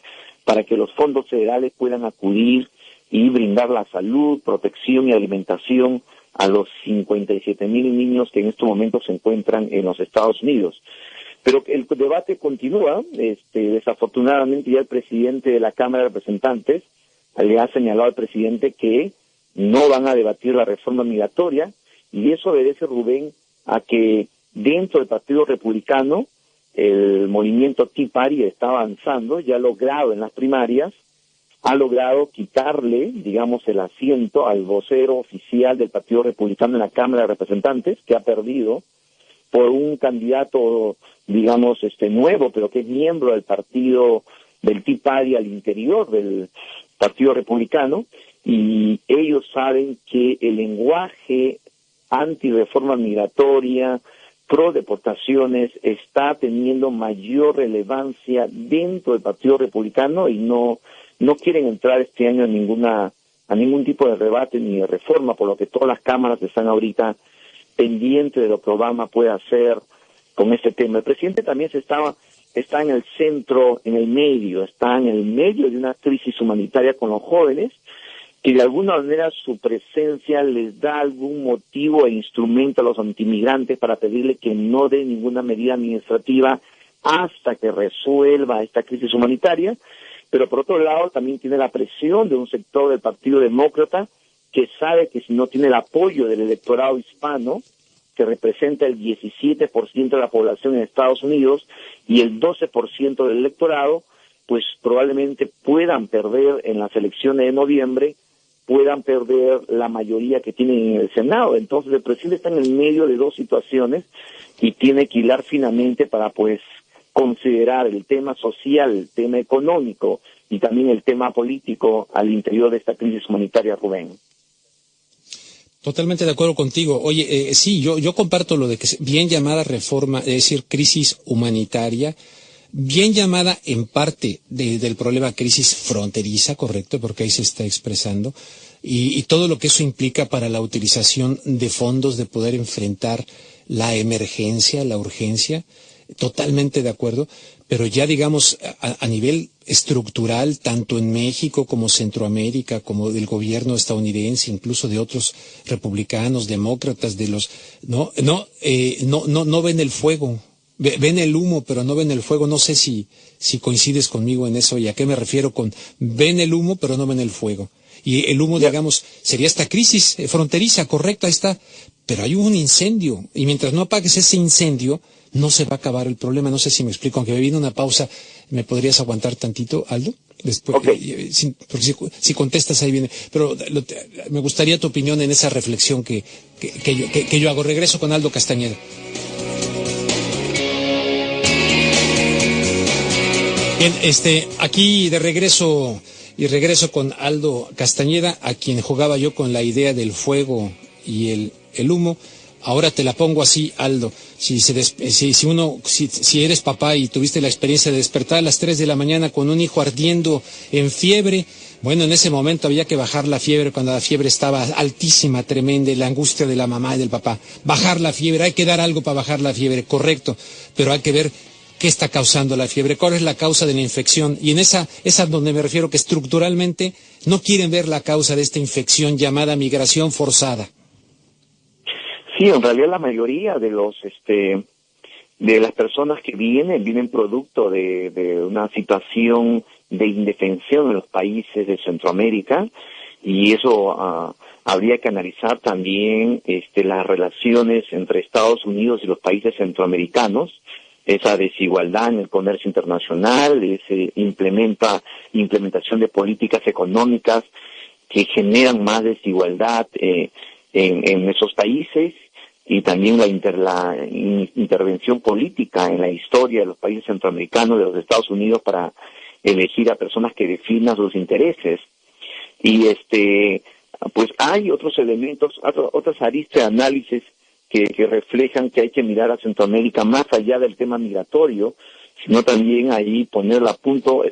[SPEAKER 7] para que los fondos federales puedan acudir y brindar la salud, protección y alimentación a los 57,000 niños que en estos momentos se encuentran en los Estados Unidos. Pero el debate continúa. Desafortunadamente ya el presidente de la Cámara de Representantes le ha señalado al presidente que no van a debatir la reforma migratoria, y eso obedece, Rubén, a que dentro del Partido Republicano el movimiento Tea Party está avanzando, ya ha logrado en las primarias, ha logrado quitarle, digamos, el asiento al vocero oficial del Partido Republicano en la Cámara de Representantes, que ha perdido por un candidato, digamos, nuevo, pero que es miembro del partido del Tea Party al interior del Partido Republicano, y ellos saben que el lenguaje anti-reforma migratoria, pro-deportaciones, está teniendo mayor relevancia dentro del Partido Republicano y no quieren entrar este año a ningún tipo de debate ni de reforma, por lo que todas las cámaras están ahorita pendientes de lo que Obama puede hacer con este tema. El presidente también está en el centro, está en el medio de una crisis humanitaria con los jóvenes, que de alguna manera su presencia les da algún motivo e instrumento a los antimigrantes para pedirle que no den ninguna medida administrativa hasta que resuelva esta crisis humanitaria. Pero por otro lado también tiene la presión de un sector del Partido Demócrata que sabe que si no tiene el apoyo del electorado hispano, que representa el 17% de la población en Estados Unidos y el 12% del electorado, pues probablemente puedan perder en las elecciones de noviembre, puedan perder la mayoría que tienen en el Senado. Entonces el presidente está en el medio de dos situaciones y tiene que hilar finamente para pues considerar el tema social, el tema económico y también el tema político al interior de esta crisis humanitaria, Rubén.
[SPEAKER 1] Totalmente de acuerdo contigo. Oye, sí, yo comparto lo de que bien llamada reforma, es decir, crisis humanitaria, bien llamada en parte del problema crisis fronteriza, correcto, porque ahí se está expresando, y todo lo que eso implica para la utilización de fondos de poder enfrentar la emergencia, la urgencia. Totalmente de acuerdo, pero ya digamos a nivel estructural, tanto en México como Centroamérica, como del gobierno estadounidense, incluso de otros republicanos, demócratas, de los no ven el fuego, ven el humo, pero no ven el fuego. No sé si coincides conmigo en eso y a qué me refiero con ven el humo, pero no ven el fuego. Y el humo, digamos, sería esta crisis fronteriza, correcto, ahí está, pero hay un incendio y mientras no apagues ese incendio no se va a acabar el problema. No sé si me explico, aunque me viene una pausa, ¿me podrías aguantar tantito, Aldo? Después,
[SPEAKER 7] okay.
[SPEAKER 1] Porque si contestas ahí viene. Pero me gustaría tu opinión en esa reflexión que yo hago. Regreso con Aldo Castañeda. Bien, aquí de regreso con Aldo Castañeda, a quien jugaba yo con la idea del fuego y el humo. Ahora te la pongo así, Aldo. Si eres papá y tuviste la experiencia de despertar a las 3 de la mañana con un hijo ardiendo en fiebre, bueno, en ese momento había que bajar la fiebre cuando la fiebre estaba altísima, tremenda, y la angustia de la mamá y del papá. Bajar la fiebre, hay que dar algo para bajar la fiebre, correcto, pero hay que ver qué está causando la fiebre, cuál es la causa de la infección. Y en esa es a donde me refiero, que estructuralmente no quieren ver la causa de esta infección llamada migración forzada.
[SPEAKER 7] Sí, en realidad la mayoría de de las personas que vienen producto de una situación de indefensión en los países de Centroamérica, y eso habría que analizar también las relaciones entre Estados Unidos y los países centroamericanos, esa desigualdad en el comercio internacional, implementación de políticas económicas que generan más desigualdad en esos países, y también la intervención política en la historia de los países centroamericanos, de los Estados Unidos, para elegir a personas que definan sus intereses. Y pues hay otros elementos, otras aristas de análisis que reflejan que hay que mirar a Centroamérica más allá del tema migratorio, sino también ahí poner el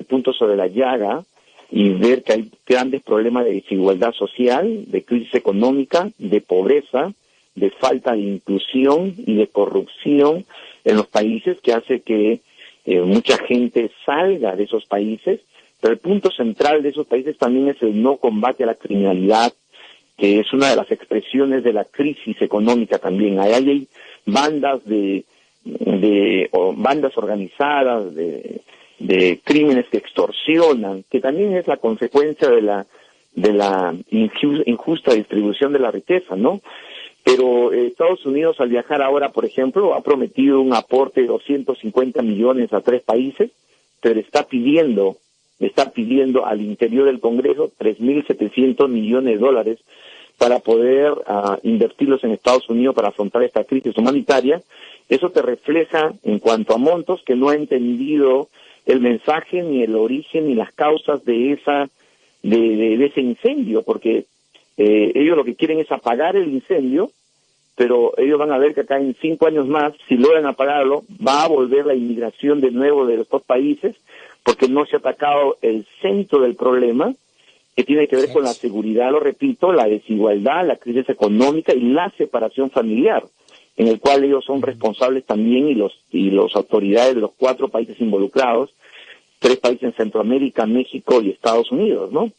[SPEAKER 7] punto sobre la llaga y ver que hay grandes problemas de desigualdad social, de crisis económica, de pobreza, de falta de inclusión y de corrupción en los países, que hace que mucha gente salga de esos países. Pero el punto central de esos países también es el no combate a la criminalidad, que es una de las expresiones de la crisis económica también. Hay bandas bandas organizadas de crímenes que extorsionan, que también es la consecuencia de la injusta distribución de la riqueza, ¿no? Pero Estados Unidos, al viajar ahora, por ejemplo, ha prometido un aporte de 250 millones a 3 países, pero está pidiendo al interior del Congreso 3.700 millones de dólares para poder invertirlos en Estados Unidos para afrontar esta crisis humanitaria. Eso te refleja, en cuanto a montos, que no ha entendido el mensaje, ni el origen, ni las causas de ese incendio, porque ellos lo que quieren es apagar el incendio, pero ellos van a ver que acá en 5 años más, si logran apagarlo, va a volver la inmigración de nuevo de los dos países, porque no se ha atacado el centro del problema, que tiene que ver con la seguridad, lo repito, la desigualdad, la crisis económica y la separación familiar, en el cual ellos son responsables también, y los autoridades de los 4 países involucrados, 3 países en Centroamérica, México y Estados Unidos, ¿no?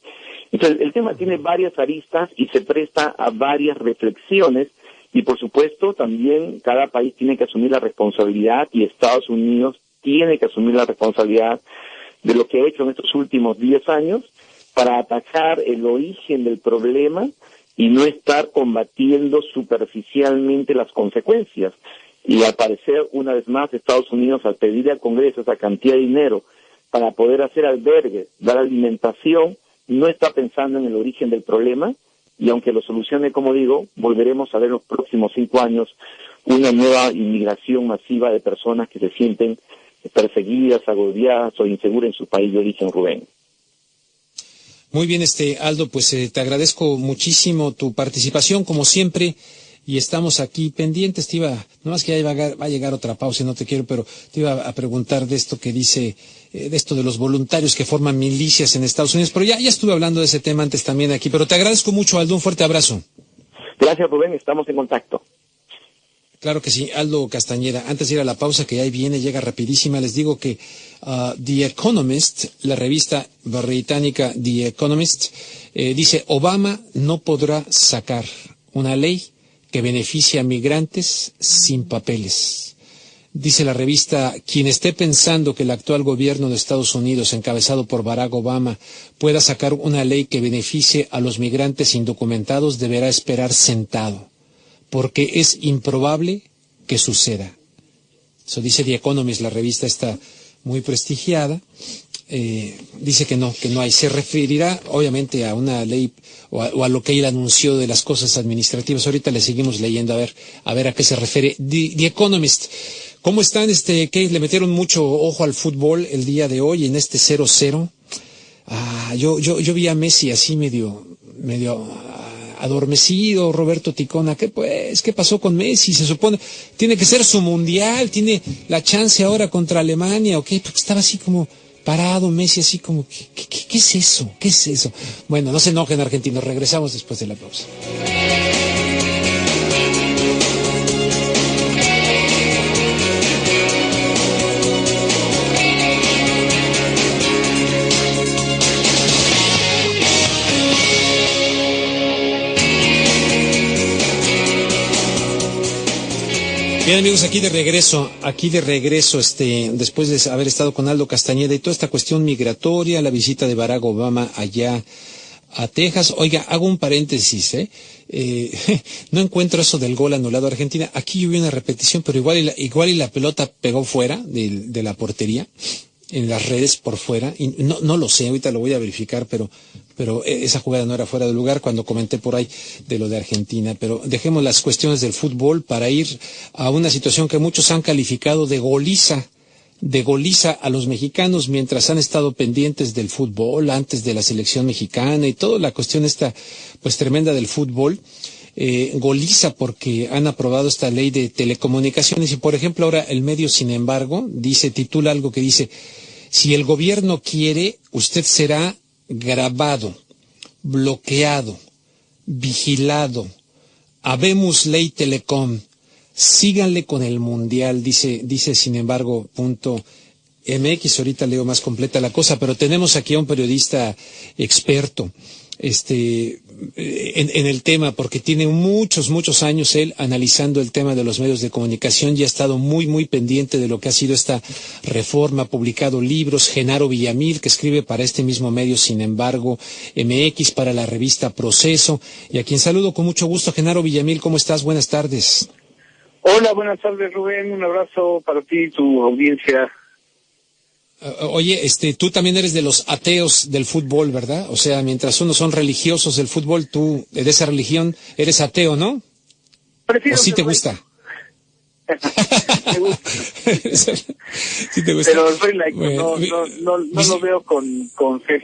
[SPEAKER 7] Entonces, el tema tiene varias aristas y se presta a varias reflexiones, y por supuesto también cada país tiene que asumir la responsabilidad, y Estados Unidos tiene que asumir la responsabilidad de lo que ha hecho en estos últimos 10 años para atacar el origen del problema y no estar combatiendo superficialmente las consecuencias. Y al parecer, una vez más, Estados Unidos, al pedirle al Congreso esa cantidad de dinero para poder hacer albergues, dar alimentación, no está pensando en el origen del problema, y aunque lo solucione, como digo, volveremos a ver en los próximos 5 años una nueva inmigración masiva de personas que se sienten perseguidas, agobiadas o inseguras en su país de origen, Rubén.
[SPEAKER 1] Muy bien, Aldo, pues te agradezco muchísimo tu participación, como siempre, y estamos aquí pendientes. No más que ya va a llegar otra pausa y no te quiero, pero te iba a preguntar de esto que dice, de esto de los voluntarios que forman milicias en Estados Unidos, pero ya estuve hablando de ese tema antes también aquí, pero te agradezco mucho, Aldo, un fuerte abrazo.
[SPEAKER 7] Gracias, Rubén, estamos en contacto.
[SPEAKER 1] Claro que sí, Aldo Castañeda. Antes de ir a la pausa, que ya ahí viene, llega rapidísima, les digo que The Economist, la revista británica The Economist, dice: Obama no podrá sacar una ley que beneficie a migrantes sin papeles. Dice la revista: quien esté pensando que el actual gobierno de Estados Unidos, encabezado por Barack Obama, pueda sacar una ley que beneficie a los migrantes indocumentados, deberá esperar sentado, porque es improbable que suceda. Eso dice The Economist, la revista está muy prestigiada. Dice que no hay. Se referirá, obviamente, a una ley o a lo que él anunció de las cosas administrativas. Ahorita le seguimos leyendo a ver a qué se refiere The Economist. ¿Cómo están, Kate? Le metieron mucho ojo al fútbol el día de hoy en este 0-0. Yo vi a Messi así medio adormecido, Roberto Ticona. ¿Qué pasó con Messi? Se supone, tiene que ser su mundial, tiene la chance ahora contra Alemania, ¿o qué? Porque estaba así como parado Messi, así como, ¿qué es eso? ¿Qué es eso? Bueno, no se enojen, argentinos, regresamos después de la pausa. Bien, amigos, aquí de regreso, después de haber estado con Aldo Castañeda y toda esta cuestión migratoria, la visita de Barack Obama allá a Texas. Oiga, hago un paréntesis, no encuentro eso del gol anulado a Argentina. Aquí yo vi una repetición, pero igual y la pelota pegó fuera de la portería, en las redes por fuera, y no lo sé, ahorita lo voy a verificar, pero esa jugada no era fuera de lugar cuando comenté por ahí de lo de Argentina. Pero dejemos las cuestiones del fútbol para ir a una situación que muchos han calificado de goliza a los mexicanos mientras han estado pendientes del fútbol, antes de la selección mexicana y toda la cuestión esta pues tremenda del fútbol. Goliza porque han aprobado esta ley de telecomunicaciones y, por ejemplo, ahora el medio, sin embargo, titula algo que dice: si el gobierno quiere, usted será grabado, bloqueado, vigilado. Habemos ley telecom. Síganle con el mundial, dice sin embargo, .mx. Ahorita leo más completa la cosa, pero tenemos aquí a un periodista experto, en el tema, porque tiene muchos años él analizando el tema de los medios de comunicación y ha estado muy pendiente de lo que ha sido esta reforma, ha publicado libros. Genaro Villamil, que escribe para este mismo medio, sin embargo, MX, para la revista Proceso, y a quien saludo con mucho gusto. Genaro Villamil, ¿cómo estás? Buenas tardes.
[SPEAKER 8] Hola, buenas tardes, Rubén. Un abrazo para ti y tu audiencia.
[SPEAKER 1] Oye, tú también eres de los ateos del fútbol, ¿verdad? O sea, mientras unos son religiosos del fútbol, tú de esa religión eres ateo, ¿no?
[SPEAKER 8] Prefiero.
[SPEAKER 1] ¿O sí te gusta?
[SPEAKER 8] Me gusta.
[SPEAKER 1] ¿Sí te gusta?
[SPEAKER 8] Pero soy laico, bueno, no lo veo con fe.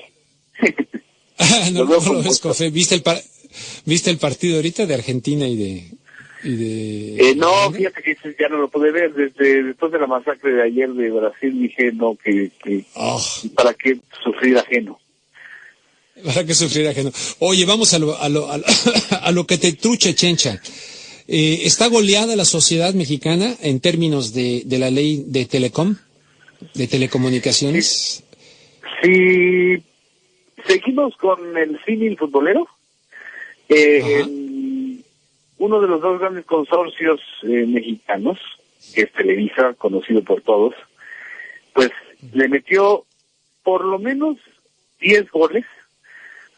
[SPEAKER 1] No lo ves con fe. ¿Viste el partido ahorita de Argentina y de
[SPEAKER 8] no, fíjate que ya no lo pude ver. Después de la masacre de ayer de Brasil dije ¿para qué sufrir ajeno?
[SPEAKER 1] ¿Para qué sufrir ajeno? Oye, vamos a lo que te truche, Chencha. ¿Está goleada la sociedad mexicana en términos de la ley de de telecomunicaciones?
[SPEAKER 8] Sí, seguimos con el símil futbolero. Uno de los dos grandes consorcios mexicanos, que es Televisa, conocido por todos, pues le metió por lo menos 10 goles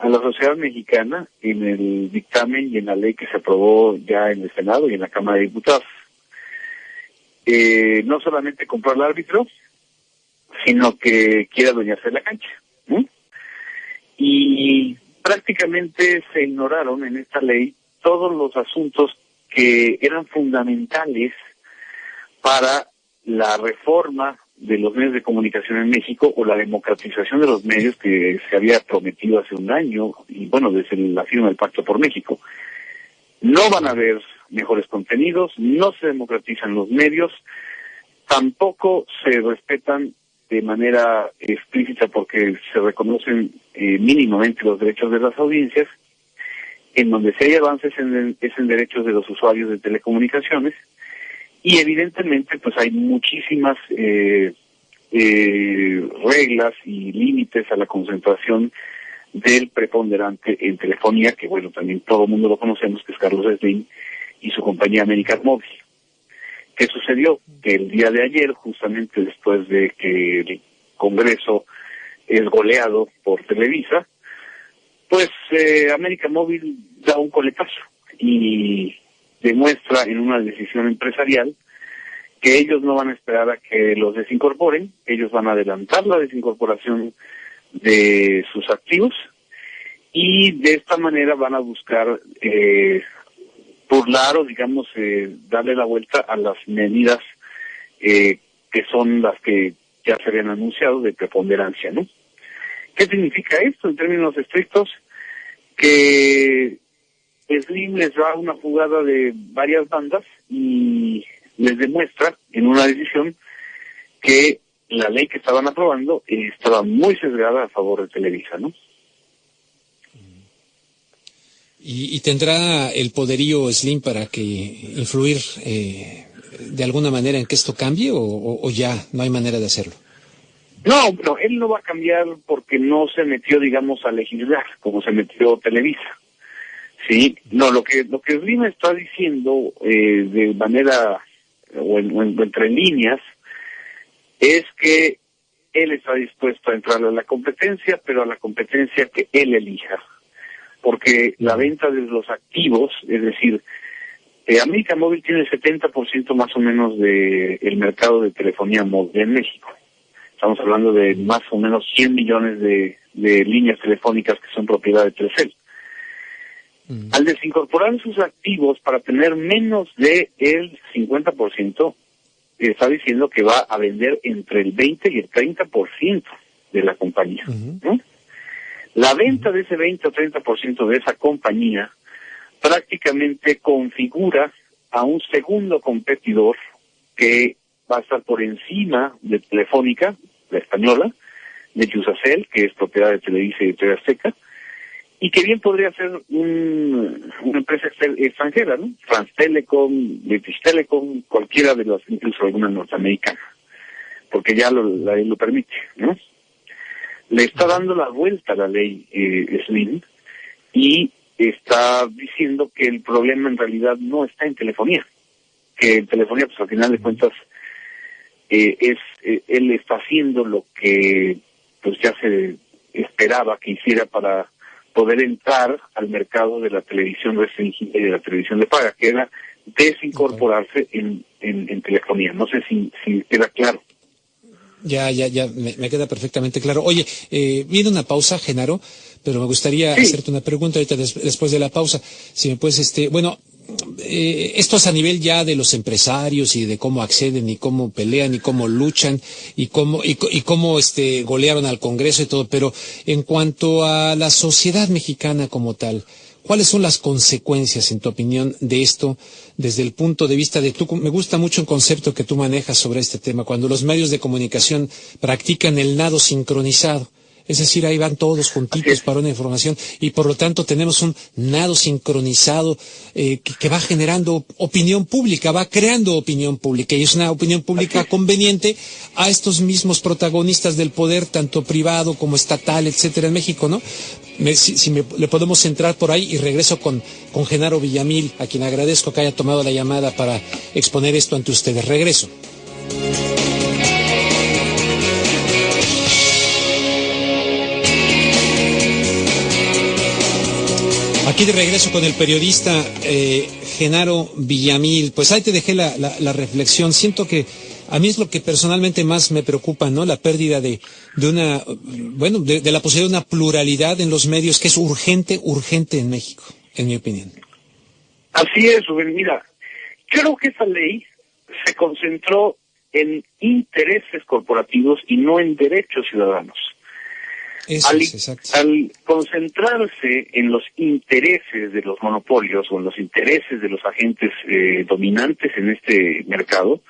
[SPEAKER 8] a la sociedad mexicana en el dictamen y en la ley que se aprobó ya en el Senado y en la Cámara de Diputados. No solamente compró al árbitro, sino que quiere adueñarse de la cancha, ¿no? Y prácticamente se ignoraron en esta ley todos los asuntos que eran fundamentales para la reforma de los medios de comunicación en México o la democratización de los medios que se había prometido hace un año y bueno, desde la firma del Pacto por México. No van a haber mejores contenidos, no se democratizan los medios, tampoco se respetan de manera explícita porque se reconocen mínimamente los derechos de las audiencias. En donde sí hay avances es en derechos de los usuarios de telecomunicaciones y evidentemente pues hay muchísimas reglas y límites a la concentración del preponderante en telefonía, que bueno, también todo el mundo lo conocemos, que es Carlos Slim y su compañía América Móvil. ¿Qué sucedió? Que el día de ayer, justamente después de que el Congreso es goleado por Televisa, pues América Móvil da un coletazo y demuestra en una decisión empresarial que ellos no van a esperar a que los desincorporen, ellos van a adelantar la desincorporación de sus activos y de esta manera van a buscar burlar o digamos darle la vuelta a las medidas que son las que ya se habían anunciado de preponderancia, ¿no? ¿Qué significa esto en términos estrictos? Que Slim les da una jugada de varias bandas y les demuestra en una decisión que la ley que estaban aprobando estaba muy sesgada a favor de Televisa, ¿no?
[SPEAKER 1] ¿Y tendrá el poderío Slim para que influir de alguna manera en que esto cambie o ya no hay manera de hacerlo?
[SPEAKER 8] No, él no va a cambiar porque no se metió, digamos, a legislar como se metió Televisa. Sí, no, lo que Slim está diciendo de manera o entre líneas es que él está dispuesto a entrar a la competencia, pero a la competencia que él elija, porque la venta de los activos, es decir, América Móvil tiene el 70% más o menos del mercado de telefonía móvil en México. Estamos hablando de más o menos 100 millones de líneas telefónicas que son propiedad de Telcel. Al desincorporar sus activos para tener menos de el 50%, está diciendo que va a vender entre el 20 y el 30% de la compañía, ¿no? La venta de ese 20 o 30% de esa compañía prácticamente configura a un segundo competidor que va a estar por encima de Telefónica, la española, de Yusacel, que es propiedad de Televisa y de TV Azteca, y que bien podría ser una empresa extranjera, ¿no? France Telecom, British Telecom, cualquiera de las, incluso alguna norteamericana, porque ya la ley lo permite, ¿no? Le está dando la vuelta a la ley Slim y está diciendo que el problema en realidad no está en telefonía, que en telefonía, pues al final de cuentas, él está haciendo lo que pues ya se esperaba que hiciera para poder entrar al mercado de la televisión restringida y de la televisión de paga, que era desincorporarse en telefonía. No sé si queda claro.
[SPEAKER 1] Ya, me queda perfectamente claro. Oye, viene una pausa, Genaro, pero me gustaría hacerte una pregunta ahorita después de la pausa. Si me puedes, esto es a nivel ya de los empresarios y de cómo acceden y cómo pelean y cómo luchan y cómo golearon al Congreso y todo, pero en cuanto a la sociedad mexicana como tal, ¿cuáles son las consecuencias, en tu opinión, de esto desde el punto de vista de me gusta mucho un concepto que tú manejas sobre este tema, cuando los medios de comunicación practican el nado sincronizado? Es decir, ahí van todos juntitos para una información y por lo tanto tenemos un nado sincronizado que va generando opinión pública, va creando opinión pública y es una opinión pública conveniente a estos mismos protagonistas del poder, tanto privado como estatal, etcétera, en México, ¿no? Le podemos centrar por ahí y regreso con Genaro Villamil, a quien agradezco que haya tomado la llamada para exponer esto ante ustedes. Regreso. Aquí de regreso con el periodista Genaro Villamil. Pues ahí te dejé la reflexión. Siento que A mí es lo que personalmente más me preocupa, ¿no? La pérdida de una, bueno, de la posibilidad de una pluralidad en los medios que es urgente en México, en mi opinión.
[SPEAKER 8] Así es, Rubén. Mira, creo que esa ley se concentró en intereses corporativos y no en derechos ciudadanos. Al concentrarse en los intereses de los monopolios o en los intereses de los agentes dominantes en este mercado,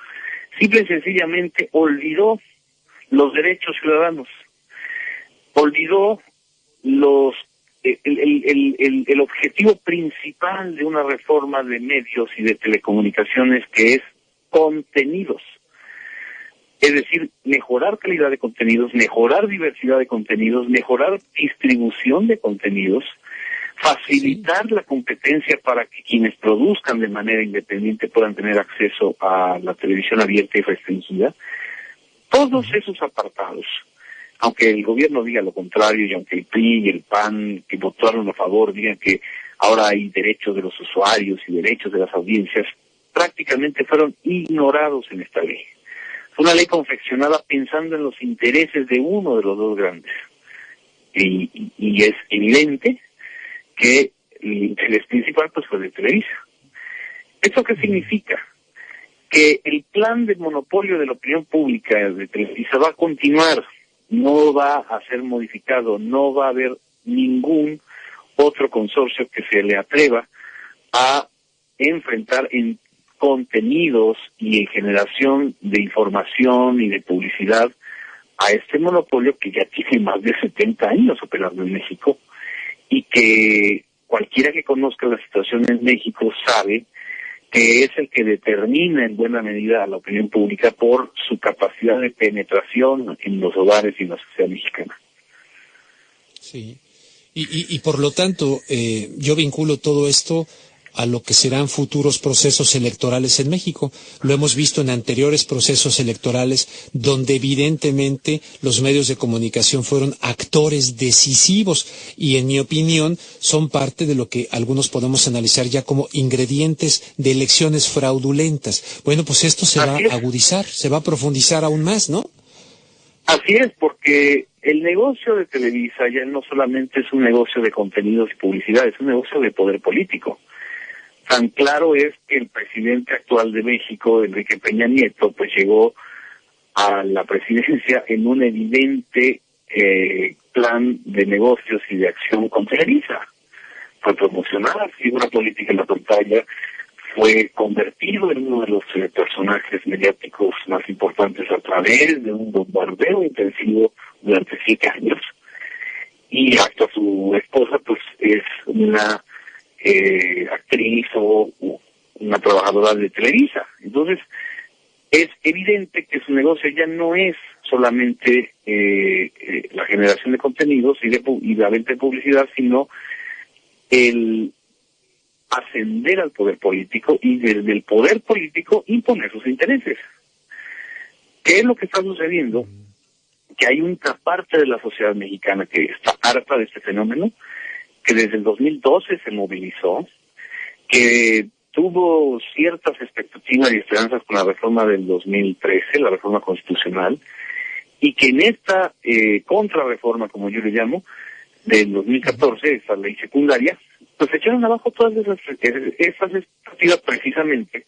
[SPEAKER 8] simple y sencillamente olvidó los derechos ciudadanos, olvidó el objetivo principal de una reforma de medios y de telecomunicaciones, que es contenidos. Es decir, mejorar calidad de contenidos, mejorar diversidad de contenidos, mejorar distribución de contenidos, facilitar la competencia para que quienes produzcan de manera independiente puedan tener acceso a la televisión abierta y restringida. Todos esos apartados, aunque el gobierno diga lo contrario y aunque el PRI y el PAN que votaron a favor digan que ahora hay derechos de los usuarios y derechos de las audiencias, prácticamente fueron ignorados en esta ley. Fue una ley confeccionada pensando en los intereses de uno de los dos grandes. Y es evidente que el interés principal pues fue de Televisa. ¿Esto qué significa? Que el plan de monopolio de la opinión pública de Televisa va a continuar, no va a ser modificado, no va a haber ningún otro consorcio que se le atreva a enfrentar en contenidos y en generación de información y de publicidad a este monopolio que ya tiene más de 70 años operando en México, y que cualquiera que conozca la situación en México sabe que es el que determina en buena medida a la opinión pública por su capacidad de penetración en los hogares y en la sociedad mexicana.
[SPEAKER 1] Sí, y por lo tanto, yo vinculo todo esto a lo que serán futuros procesos electorales en México. Lo hemos visto en anteriores procesos electorales donde evidentemente los medios de comunicación fueron actores decisivos y, en mi opinión, son parte de lo que algunos podemos analizar ya como ingredientes de elecciones fraudulentas. Bueno, pues esto se va a agudizar, se va a profundizar aún más, ¿no?
[SPEAKER 8] Así es, porque el negocio de Televisa ya no solamente es un negocio de contenidos y publicidad, es un negocio de poder político. Tan claro es que el presidente actual de México, Enrique Peña Nieto, pues llegó a la presidencia en un evidente plan de negocios y de acción con Televisa. Fue promocionada figura política en la pantalla, fue convertido en uno de los personajes mediáticos más importantes a través de un bombardeo intensivo durante 7 años. Y hasta su esposa, pues es una actriz o una trabajadora de Televisa. Entonces, es evidente que su negocio ya no es solamente la generación de contenidos y la venta de publicidad, sino el ascender al poder político y desde el poder político imponer sus intereses. ¿Qué es lo que está sucediendo? Que hay una parte de la sociedad mexicana que está harta de este fenómeno, que desde el 2012 se movilizó, que tuvo ciertas expectativas y esperanzas con la reforma del 2013, la reforma constitucional, y que en esta contrarreforma, como yo le llamo, del 2014, esa ley secundaria, pues echaron abajo todas esas expectativas precisamente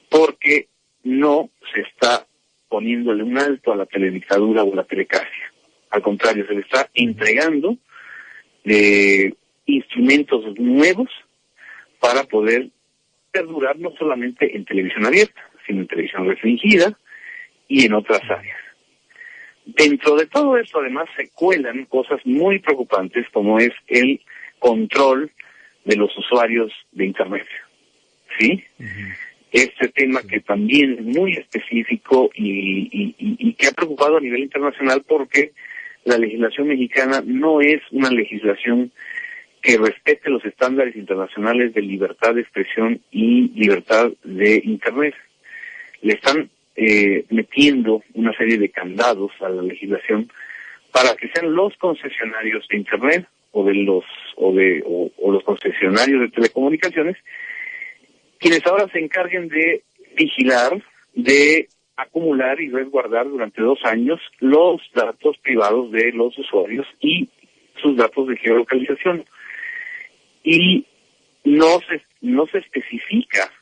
[SPEAKER 8] porque no se está poniéndole un alto a la teledictadura o la telecracia. Al contrario, se le está entregando instrumentos nuevos para poder perdurar no solamente en televisión abierta, sino en televisión restringida y en otras áreas. Dentro de todo esto, además, se cuelan cosas muy preocupantes, como es el control de los usuarios de Internet. ¿Sí? Este tema que también es muy específico y que ha preocupado a nivel internacional, porque la legislación mexicana no es una legislación que respete los estándares internacionales de libertad de expresión y libertad de Internet. Le están metiendo una serie de candados a la legislación para que sean los concesionarios de Internet o los concesionarios de telecomunicaciones quienes ahora se encarguen de vigilar, de acumular y resguardar durante 2 años los datos privados de los usuarios y sus datos de geolocalización. Y no se especifica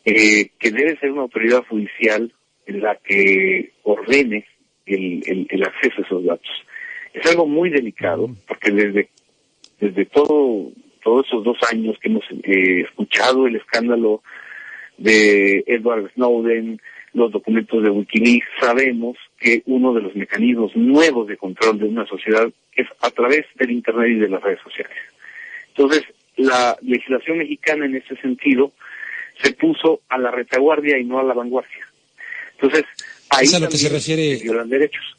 [SPEAKER 8] que debe ser una autoridad judicial la que ordene el acceso a esos datos. Es algo muy delicado, porque desde todos esos 2 años que hemos escuchado el escándalo de Edward Snowden, los documentos de Wikileaks, sabemos que uno de los mecanismos nuevos de control de una sociedad es a través del Internet y de las redes sociales. Entonces, la legislación mexicana en ese sentido se puso a la retaguardia y no a la vanguardia. Entonces, ahí
[SPEAKER 1] es a lo que se refiere,
[SPEAKER 8] se violan derechos.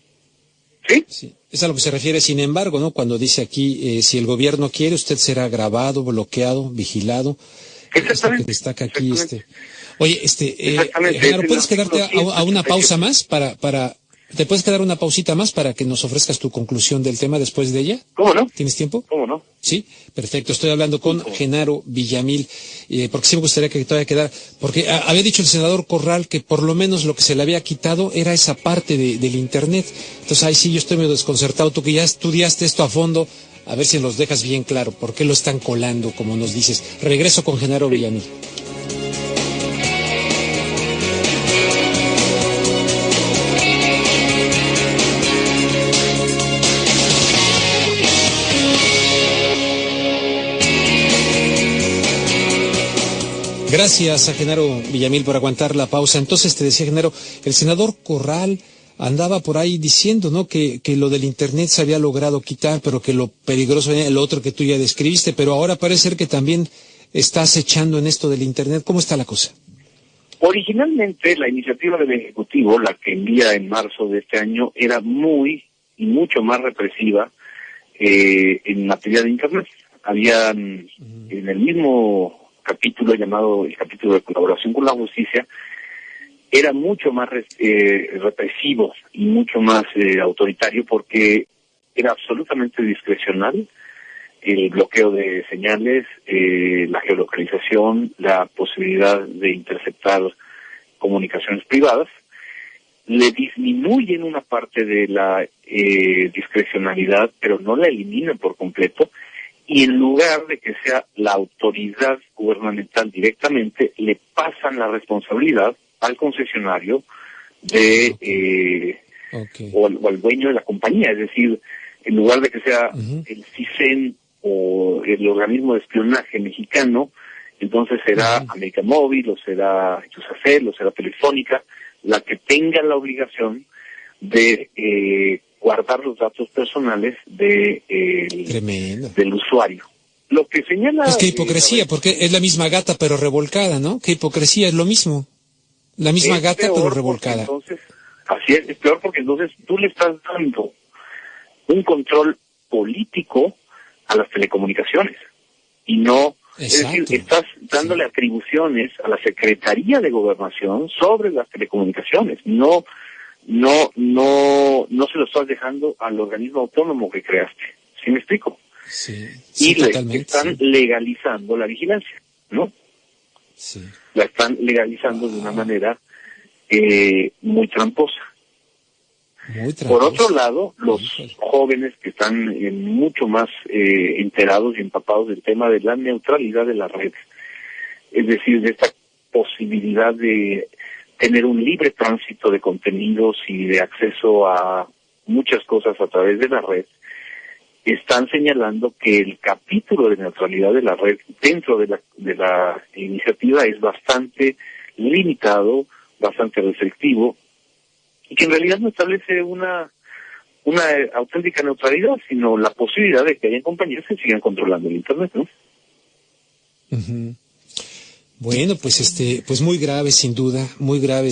[SPEAKER 8] ¿Sí?
[SPEAKER 1] Sí, es a lo que se refiere, sin embargo, ¿no? Cuando dice aquí, si el gobierno quiere, usted será grabado, bloqueado, vigilado. Esto que destaca aquí, Oye, Genaro, ¿puedes quedarte a una pausa más ¿te puedes quedar una pausita más para que nos ofrezcas tu conclusión del tema después de ella?
[SPEAKER 8] ¿Cómo no?
[SPEAKER 1] ¿Tienes tiempo?
[SPEAKER 8] ¿Cómo no?
[SPEAKER 1] Sí, perfecto. Estoy hablando con Genaro Villamil, porque sí me gustaría que todavía quedara, porque había dicho el senador Corral que por lo menos lo que se le había quitado era esa parte del Internet. Entonces ahí sí yo estoy medio desconcertado. Tú que ya estudiaste esto a fondo, a ver si nos dejas bien claro por qué lo están colando, como nos dices. Regreso con Genaro Villamil. Gracias a Genaro Villamil por aguantar la pausa. Entonces te decía, Genaro, el senador Corral andaba por ahí diciendo, ¿no?, que lo del Internet se había logrado quitar, pero que lo peligroso era lo otro que tú ya describiste, pero ahora parece ser que también estás echando en esto del Internet. ¿Cómo está la cosa?
[SPEAKER 8] Originalmente la iniciativa del Ejecutivo, la que envía en marzo de este año, era mucho más represiva en materia de Internet. Habían en el mismo capítulo llamado el capítulo de colaboración con la justicia, era mucho más represivo y mucho más autoritario, porque era absolutamente discrecional el bloqueo de señales, la geolocalización, la posibilidad de interceptar comunicaciones privadas. Le disminuyen una parte de la discrecionalidad, pero no la eliminan por completo. Y en lugar de que sea la autoridad gubernamental directamente, le pasan la responsabilidad al concesionario o al dueño de la compañía. Es decir, en lugar de que sea el CISEN o el organismo de espionaje mexicano, entonces será América Móvil, o será Iusacell, o será Telefónica, la que tenga la obligación de guardar los datos personales del usuario. Lo que señala...
[SPEAKER 1] Pues qué hipocresía, porque es la misma gata pero revolcada, ¿no? Qué hipocresía, es lo mismo. La misma gata pero revolcada.
[SPEAKER 8] Entonces, así es peor porque entonces tú le estás dando un control político a las telecomunicaciones y no... Exacto. Es decir, estás dándole atribuciones a la Secretaría de Gobernación sobre las telecomunicaciones, no se lo estás dejando al organismo autónomo que creaste. ¿Sí me explico?
[SPEAKER 1] Sí,
[SPEAKER 8] y están legalizando la vigilancia, ¿no?
[SPEAKER 1] Sí.
[SPEAKER 8] La están legalizando de una manera muy tramposa. Por otro lado, los jóvenes que están mucho más enterados y empapados del tema de la neutralidad de la red, es decir, de esta posibilidad de tener un libre tránsito de contenidos y de acceso a muchas cosas a través de la red, están señalando que el capítulo de neutralidad de la red dentro de la iniciativa es bastante limitado, bastante restrictivo, y que en realidad no establece una auténtica neutralidad, sino la posibilidad de que haya compañías que sigan controlando el Internet, ¿no?
[SPEAKER 1] Bueno, pues muy grave, sin duda, muy grave.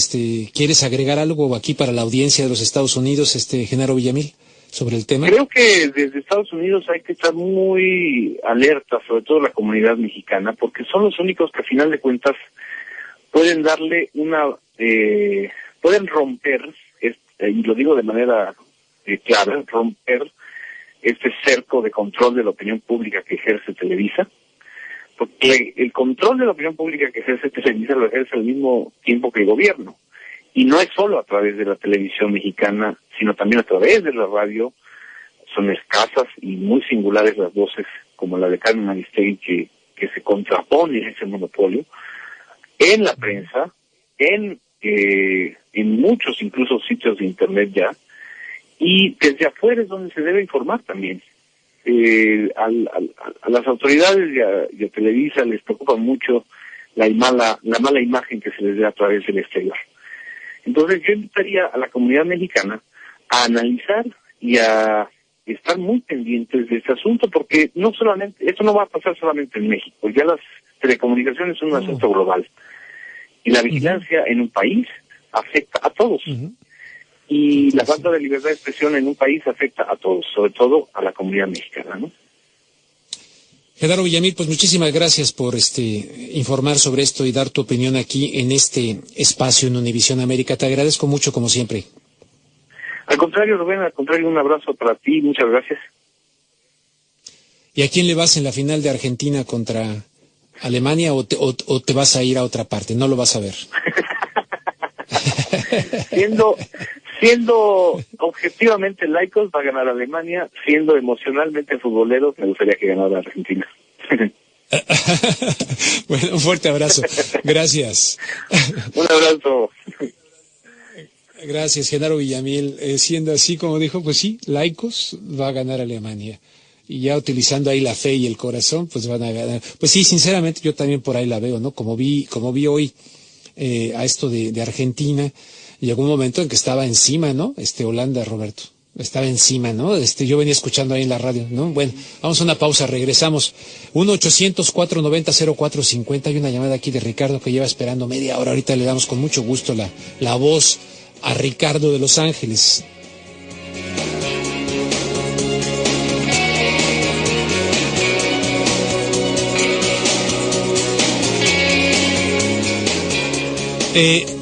[SPEAKER 1] ¿Quieres agregar algo aquí para la audiencia de los Estados Unidos, Genaro Villamil, sobre el tema?
[SPEAKER 8] Creo que desde Estados Unidos hay que estar muy alerta, sobre todo la comunidad mexicana, porque son los únicos que a final de cuentas pueden darle pueden romper, y lo digo de manera clara, romper este cerco de control de la opinión pública que ejerce Televisa, porque el control de la opinión pública que ejerce Televisa lo ejerce al mismo tiempo que el gobierno, Y no es solo a través de la televisión mexicana, sino también a través de la radio. Son escasas y muy singulares las voces, como la de Carmen Aristegui, que se contrapone a ese monopolio, en la prensa, en muchos incluso sitios de internet ya, y desde afuera es donde se debe informar también. A las autoridades y a Televisa les preocupa mucho la mala imagen que se les da a través del exterior. Entonces yo invitaría a la comunidad mexicana a analizar y a estar muy pendientes de este asunto, porque esto no va a pasar solamente en México, ya las telecomunicaciones son un asunto global, y la vigilancia en un país afecta a todos, y la falta de libertad de expresión en un país afecta a todos, sobre todo a la comunidad mexicana, ¿no?
[SPEAKER 1] Genaro Villamil, pues muchísimas gracias por informar sobre esto y dar tu opinión aquí en este espacio en Univisión América. Te agradezco mucho, como siempre.
[SPEAKER 8] Al contrario, Rubén, un abrazo para ti, muchas gracias.
[SPEAKER 1] ¿Y a quién le vas en la final de Argentina contra Alemania o te vas a ir a otra parte? No lo vas a ver.
[SPEAKER 8] Siendo objetivamente laicos, va a ganar Alemania. Siendo emocionalmente futboleros, me gustaría que ganara Argentina.
[SPEAKER 1] Bueno, un fuerte abrazo. Gracias.
[SPEAKER 8] Un abrazo.
[SPEAKER 1] Gracias, Genaro Villamil. Siendo así, como dijo, pues sí, laicos, va a ganar Alemania. Y ya utilizando ahí la fe y el corazón, pues van a ganar. Pues sí, sinceramente, yo también por ahí la veo, ¿no? Como vi hoy a esto de Argentina, llegó un momento en que estaba encima, ¿no? Holanda, Roberto. Estaba encima, ¿no? Yo venía escuchando ahí en la radio, ¿no? Bueno, vamos a una pausa, regresamos. 1-800-490-0450. Hay una llamada aquí de Ricardo que lleva esperando media hora. Ahorita le damos con mucho gusto la voz a Ricardo de Los Ángeles.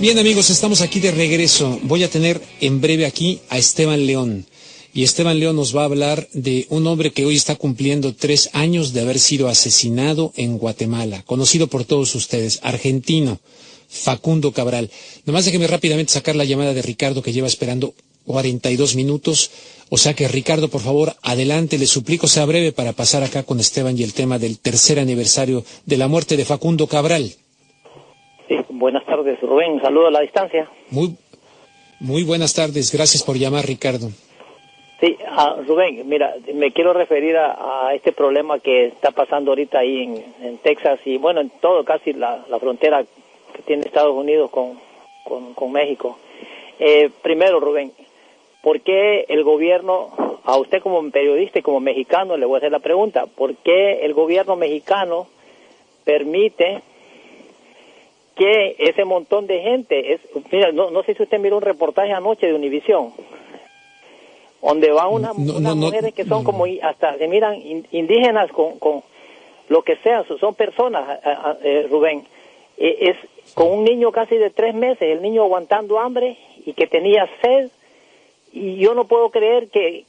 [SPEAKER 1] Bien, amigos, estamos aquí de regreso. Voy a tener en breve aquí a Esteban León. Y Esteban León nos va a hablar de un hombre que hoy está cumpliendo 3 años de haber sido asesinado en Guatemala, conocido por todos ustedes, argentino, Facundo Cabral. Nomás déjeme rápidamente sacar la llamada de Ricardo, que lleva esperando 42 minutos. O sea que, Ricardo, por favor, adelante, le suplico sea breve para pasar acá con Esteban y el tema del 3er aniversario de la muerte de Facundo Cabral.
[SPEAKER 9] Sí, buenas tardes, Rubén. Saludo a la distancia.
[SPEAKER 1] Muy buenas tardes. Gracias por llamar, Ricardo.
[SPEAKER 9] Sí, Rubén, mira, me quiero referir a este problema que está pasando ahorita ahí en Texas y, bueno, en todo casi la frontera que tiene Estados Unidos con México. Primero, Rubén, ¿por qué el gobierno, a usted como periodista y como mexicano, le voy a hacer la pregunta, ¿por qué el gobierno mexicano permite que ese montón de gente, mira, no sé si usted miró un reportaje anoche de Univisión, donde van unas mujeres que son como, hasta se miran indígenas con lo que sea, son personas, Rubén, es con un niño casi de 3 meses, el niño aguantando hambre y que tenía sed, y yo no puedo creer que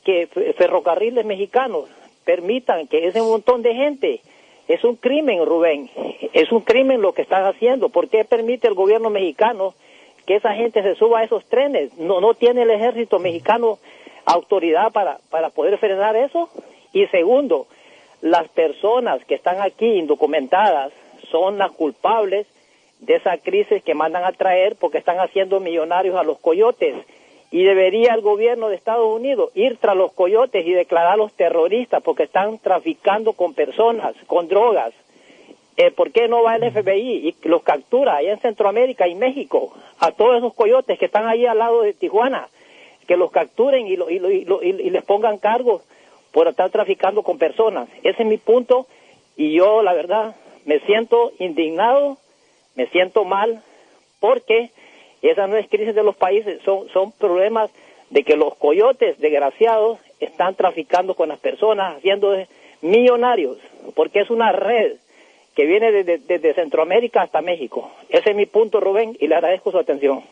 [SPEAKER 9] ferrocarriles mexicanos permitan que ese montón de gente. Es un crimen, Rubén, es un crimen lo que están haciendo. ¿Por qué permite el gobierno mexicano que esa gente se suba a esos trenes? No tiene el ejército mexicano autoridad para poder frenar eso. Y segundo, las personas que están aquí indocumentadas son las culpables de esa crisis que mandan a traer porque están haciendo millonarios a los coyotes. Y debería el gobierno de Estados Unidos ir tras los coyotes y declararlos terroristas porque están traficando con personas, con drogas. ¿Por qué no va el FBI y los captura allá en Centroamérica y México a todos esos coyotes que están ahí al lado de Tijuana? Que los capturen y les pongan cargos por estar traficando con personas. Ese es mi punto y yo, la verdad, me siento indignado, me siento mal porque esa no es crisis de los países, son problemas de que los coyotes desgraciados están traficando con las personas, haciendo millonarios, porque es una red que viene desde Centroamérica hasta México. Ese es mi punto, Rubén, y le agradezco su atención.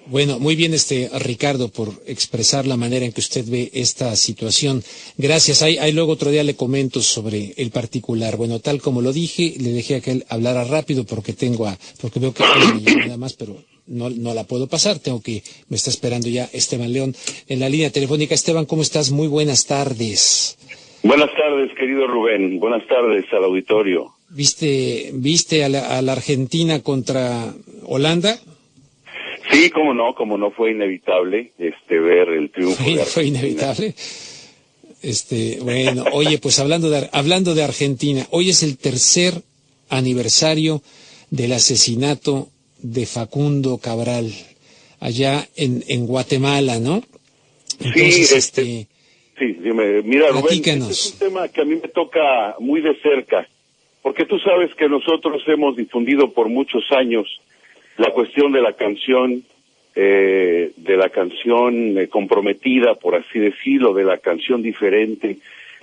[SPEAKER 1] Bueno, muy bien, Ricardo, por expresar la manera en que usted ve esta situación. Gracias. Ahí luego otro día le comento sobre el particular. Bueno, tal como lo dije, le dejé a que él hablara rápido porque veo que nada más, pero no la puedo pasar, me está esperando ya Esteban León en la línea telefónica. Esteban, ¿cómo estás? Muy buenas tardes.
[SPEAKER 10] Buenas tardes, querido Rubén. Buenas tardes al auditorio.
[SPEAKER 1] ¿Viste a la Argentina contra Holanda?
[SPEAKER 10] Sí, cómo no, fue inevitable ver el triunfo.
[SPEAKER 1] Fue inevitable. Bueno, oye, pues hablando de Argentina, hoy es el tercer aniversario del asesinato de Facundo Cabral, allá en Guatemala, ¿no? Entonces,
[SPEAKER 10] sí, mira, Rubén, este
[SPEAKER 1] platícanos.
[SPEAKER 10] es un tema que a mí me toca muy de cerca, porque tú sabes que nosotros hemos difundido por muchos años la cuestión de la canción, comprometida, por así decirlo, de la canción diferente,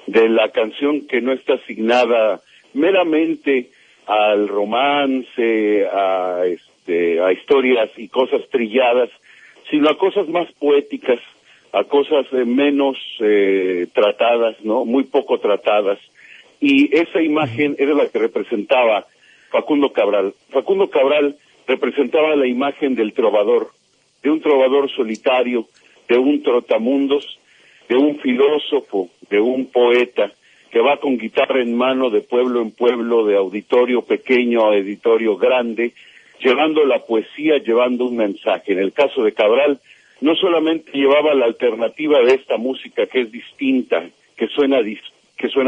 [SPEAKER 10] de la canción que no está asignada meramente al romance, a historias y cosas trilladas, sino a cosas más poéticas, a cosas menos tratadas, ¿no? Muy poco tratadas. Y esa imagen era la que representaba Facundo Cabral. Facundo Cabral representaba la imagen del trovador, de un trovador solitario, de un trotamundos, de un filósofo, de un poeta, que va con guitarra en mano de pueblo en pueblo, de auditorio pequeño a auditorio grande, llevando la poesía, llevando un mensaje. En el caso de Cabral, no solamente llevaba la alternativa de esta música que es distinta, que suena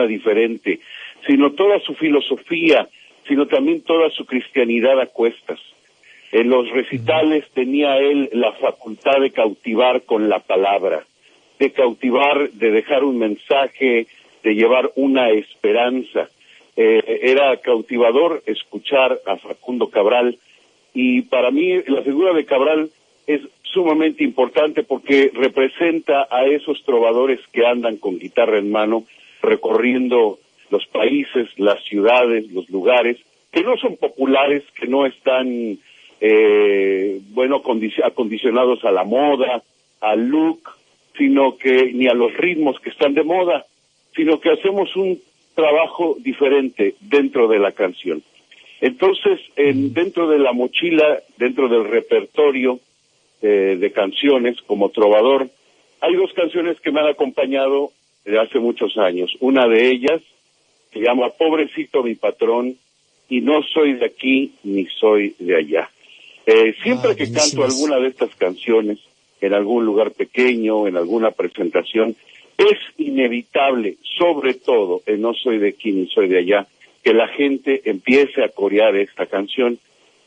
[SPEAKER 10] diferente, sino toda su filosofía, sino también toda su cristianidad a cuestas. En los recitales tenía él la facultad de cautivar con la palabra, de cautivar, de dejar un mensaje, de llevar una esperanza. Era cautivador escuchar a Facundo Cabral, y para mí la figura de Cabral es sumamente importante porque representa a esos trovadores que andan con guitarra en mano, recorriendo los países, las ciudades, los lugares, que no son populares, que no están acondicionados a la moda, al look, sino que ni a los ritmos que están de moda, sino que hacemos un trabajo diferente dentro de la canción. Entonces, dentro de la mochila, dentro del repertorio de canciones como trovador, hay dos canciones que me han acompañado desde hace muchos años. Una de ellas se llama Pobrecito mi patrón, y no soy de aquí ni soy de allá. Siempre que canto alguna de estas canciones, en algún lugar pequeño, en alguna presentación, es inevitable, sobre todo en No soy de aquí ni soy de allá, que la gente empiece a corear esta canción.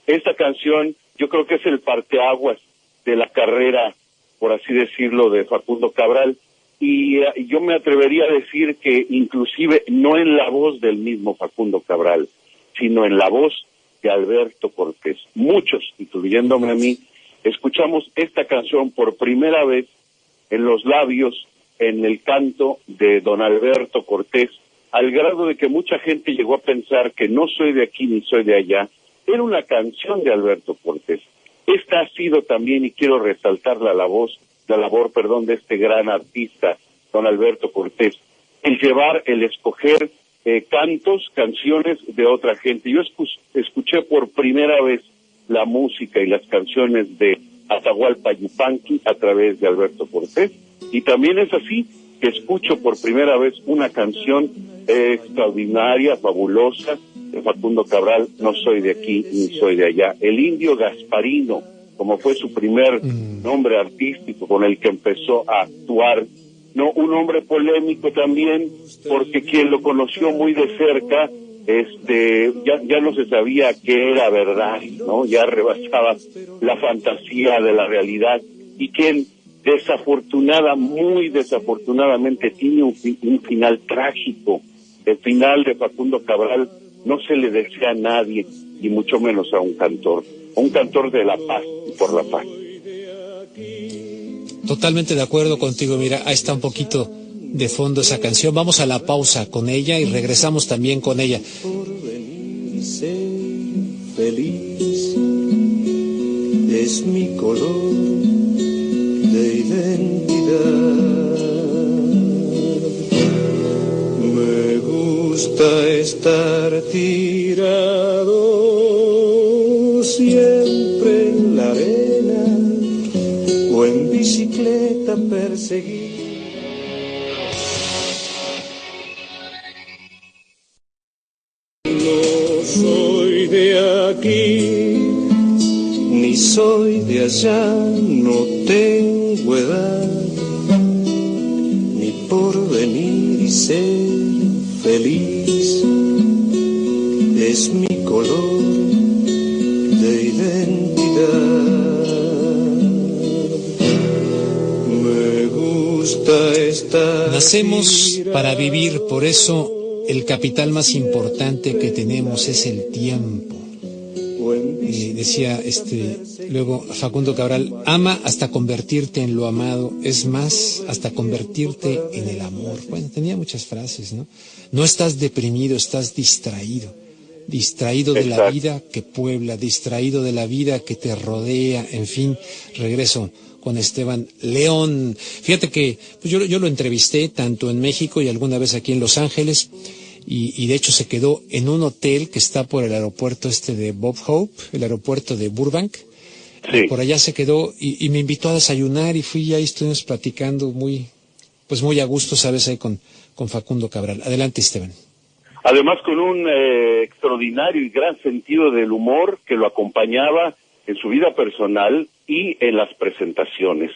[SPEAKER 10] Esta canción yo creo que es el parteaguas de la carrera, por así decirlo, de Facundo Cabral, y yo me atrevería a decir que inclusive no en la voz del mismo Facundo Cabral, sino en la voz de Alberto Cortés. Muchos, incluyéndome a mí, escuchamos esta canción por primera vez en los labios, en el canto de don Alberto Cortés, al grado de que mucha gente llegó a pensar que No soy de aquí ni soy de allá era una canción de Alberto Cortés. Esta ha sido también, y quiero resaltar la labor de este gran artista, don Alberto Cortés, el escoger canciones de otra gente. Yo escuché por primera vez la música y las canciones de Atahualpa Yupanqui a través de Alberto Cortés, y también es así que escucho por primera vez una canción extraordinaria, fabulosa, de Facundo Cabral, No soy de aquí ni soy de allá. El Indio Gasparino, como fue su primer nombre artístico con el que empezó a actuar, no, un hombre polémico también, porque quien lo conoció muy de cerca, ya no se sabía qué era verdad, ¿no? Ya rebasaba la fantasía de la realidad, y quien muy desafortunadamente tiene un final trágico. El final de Facundo Cabral no se le desea a nadie, y mucho menos a un cantor de la paz y por la paz.
[SPEAKER 1] Totalmente de acuerdo contigo. Mira, ahí está un poquito de fondo esa canción. Vamos a la pausa con ella y regresamos también con ella.
[SPEAKER 11] Feliz es mi color de identidad. Me gusta estar tirado siempre en la arena, perseguir. No soy de aquí, ni soy de allá, no tengo edad, ni por venir y ser feliz, es mi color de identidad. Me gusta estar.
[SPEAKER 1] Nacemos para vivir, por eso el capital más importante que tenemos es el tiempo. Decía luego Facundo Cabral, ama hasta convertirte en lo amado, es más, hasta convertirte en el amor. Bueno, tenía muchas frases, ¿no? No estás deprimido, estás distraído. Distraído de la vida que puebla, distraído de la vida que te rodea, en fin, regreso con Esteban León. Fíjate que pues yo lo entrevisté tanto en México y alguna vez aquí en Los Ángeles, y de hecho se quedó en un hotel que está por el aeropuerto de Bob Hope, el aeropuerto de Burbank. Sí. Por allá se quedó y me invitó a desayunar y fui, ahí estuvimos platicando muy a gusto, sabes, ahí con Facundo Cabral. Adelante, Esteban.
[SPEAKER 10] Además con un extraordinario y gran sentido del humor que lo acompañaba en su vida personal y en las presentaciones.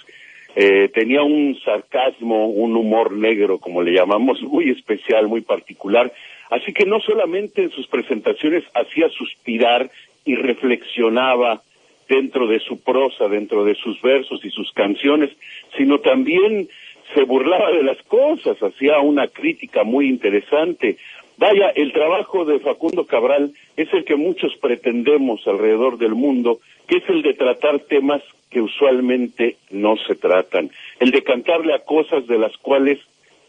[SPEAKER 10] Tenía un sarcasmo, un humor negro, como le llamamos, muy especial, muy particular. Así que no solamente en sus presentaciones hacía suspirar y reflexionaba dentro de su prosa, dentro de sus versos y sus canciones, sino también se burlaba de las cosas, hacía una crítica muy interesante. Vaya, el trabajo de Facundo Cabral es el que muchos pretendemos alrededor del mundo, que es el de tratar temas que usualmente no se tratan, el de cantarle a cosas de las cuales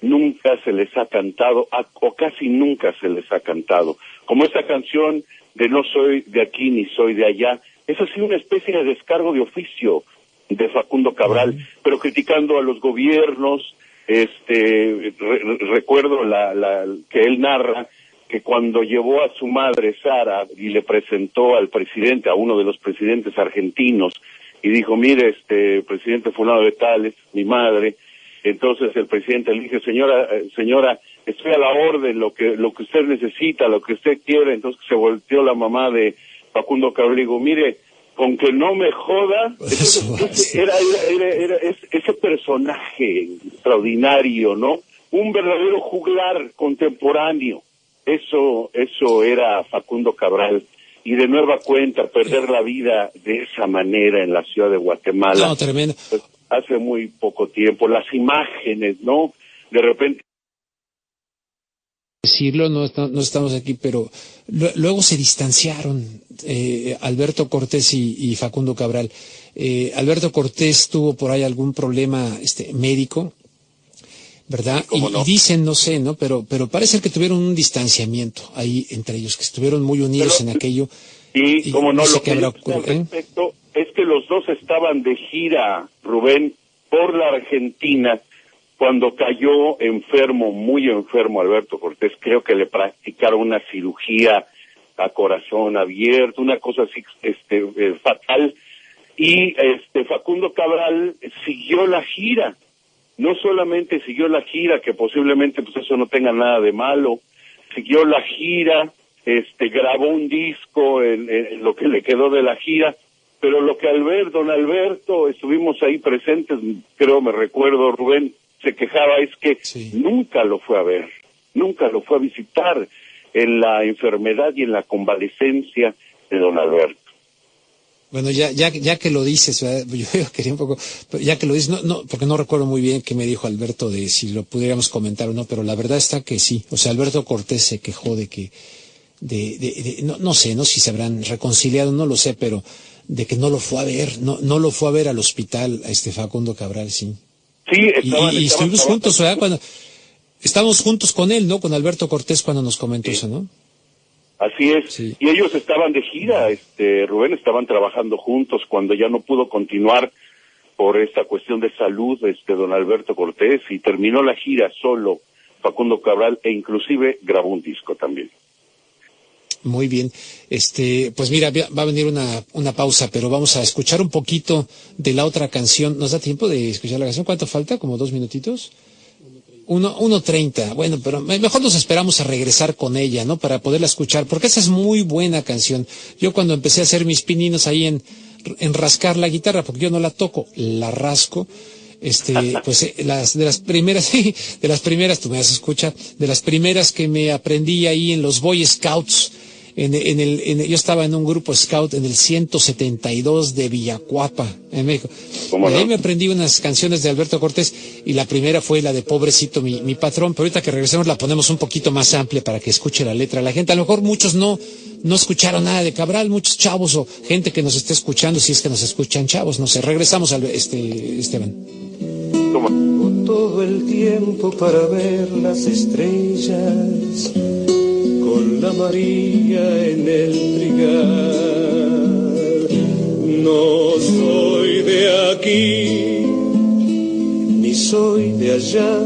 [SPEAKER 10] nunca se les ha cantado, o casi nunca se les ha cantado, como esta canción de No soy de aquí ni soy de allá. Es así una especie de descargo de oficio de Facundo Cabral, pero criticando a los gobiernos. Recuerdo que él narra que cuando llevó a su madre Sara y le presentó al presidente, a uno de los presidentes argentinos, y dijo, mire, presidente fulano de tal, es mi madre. Entonces el presidente le dijo, señora, estoy a la orden, lo que usted necesita, lo que usted quiere. Entonces se volteó la mamá de Facundo Cabral y dijo, mire, con que no me joda. Era ese personaje extraordinario, ¿no? Un verdadero juglar contemporáneo. Eso era Facundo Cabral. Y de nueva cuenta, perder la vida de esa manera en la ciudad de Guatemala.
[SPEAKER 1] No, tremendo.
[SPEAKER 10] Pues, hace muy poco tiempo. Las imágenes, ¿no? De repente.
[SPEAKER 1] Decirlo, no estamos aquí, pero luego se distanciaron Alberto Cortés y Facundo Cabral. Alberto Cortés tuvo por ahí algún problema médico, ¿verdad? Y dicen, no sé, ¿no? Pero parece que tuvieron un distanciamiento ahí entre ellos, que estuvieron muy unidos en aquello.
[SPEAKER 10] Y como no, lo que al respecto es que los dos estaban de gira, Rubén, por la Argentina, cuando cayó enfermo, muy enfermo Alberto Cortés. Creo que le practicaron una cirugía a corazón abierto, una cosa así fatal. Y Facundo Cabral siguió la gira. No solamente siguió la gira, que posiblemente pues eso no tenga nada de malo, siguió la gira, grabó un disco en lo que le quedó de la gira, pero lo que don Alberto, estuvimos ahí presentes, creo, me recuerdo, Rubén, se quejaba es que nunca lo fue a ver, nunca lo fue a visitar en la enfermedad y en la convalecencia de don Alberto.
[SPEAKER 1] Bueno, ya que lo dices, ¿verdad? Yo quería un poco, ya que lo dices, no, porque no recuerdo muy bien qué me dijo Alberto de si lo pudiéramos comentar o no, pero la verdad está que sí. O sea, Alberto Cortés se quejó de que, no sé, no si se habrán reconciliado, no lo sé, pero de que no lo fue a ver, no lo fue a ver al hospital a Facundo Cabral, sí.
[SPEAKER 10] Sí,
[SPEAKER 1] y estuvimos juntos, ¿verdad? Cuando estábamos juntos con él, ¿no? Con Alberto Cortés cuando nos comentó eso, ¿no?
[SPEAKER 10] Así es, sí. Y ellos estaban de gira, Rubén, estaban trabajando juntos cuando ya no pudo continuar por esta cuestión de salud, don Alberto Cortés, y terminó la gira solo Facundo Cabral, e inclusive grabó un disco también.
[SPEAKER 1] Muy bien. Pues mira, va a venir una pausa, pero vamos a escuchar un poquito de la otra canción. ¿Nos da tiempo de escuchar la canción? ¿Cuánto falta? ¿Como 2 minutitos? 1:30. Bueno, pero mejor nos esperamos a regresar con ella, ¿no? Para poderla escuchar, porque esa es muy buena canción. Yo cuando empecé a hacer mis pininos ahí en rascar la guitarra, porque yo no la toco, la rasco. Pues de las primeras, tú me vas a escuchar, de las primeras que me aprendí ahí en los Boy Scouts, yo estaba en un grupo scout en el 172 de Villacuapa, en México. Y ahí me aprendí unas canciones de Alberto Cortés, y la primera fue la de Pobrecito mi patrón, pero ahorita que regresemos la ponemos un poquito más amplia para que escuche la letra la gente. A lo mejor muchos no escucharon nada de Cabral, muchos chavos o gente que nos esté escuchando, si es que nos escuchan chavos, no sé. Regresamos al Esteban.
[SPEAKER 11] Tengo todo el tiempo para ver las estrellas con la María en el trigal. No soy de aquí, ni soy de allá,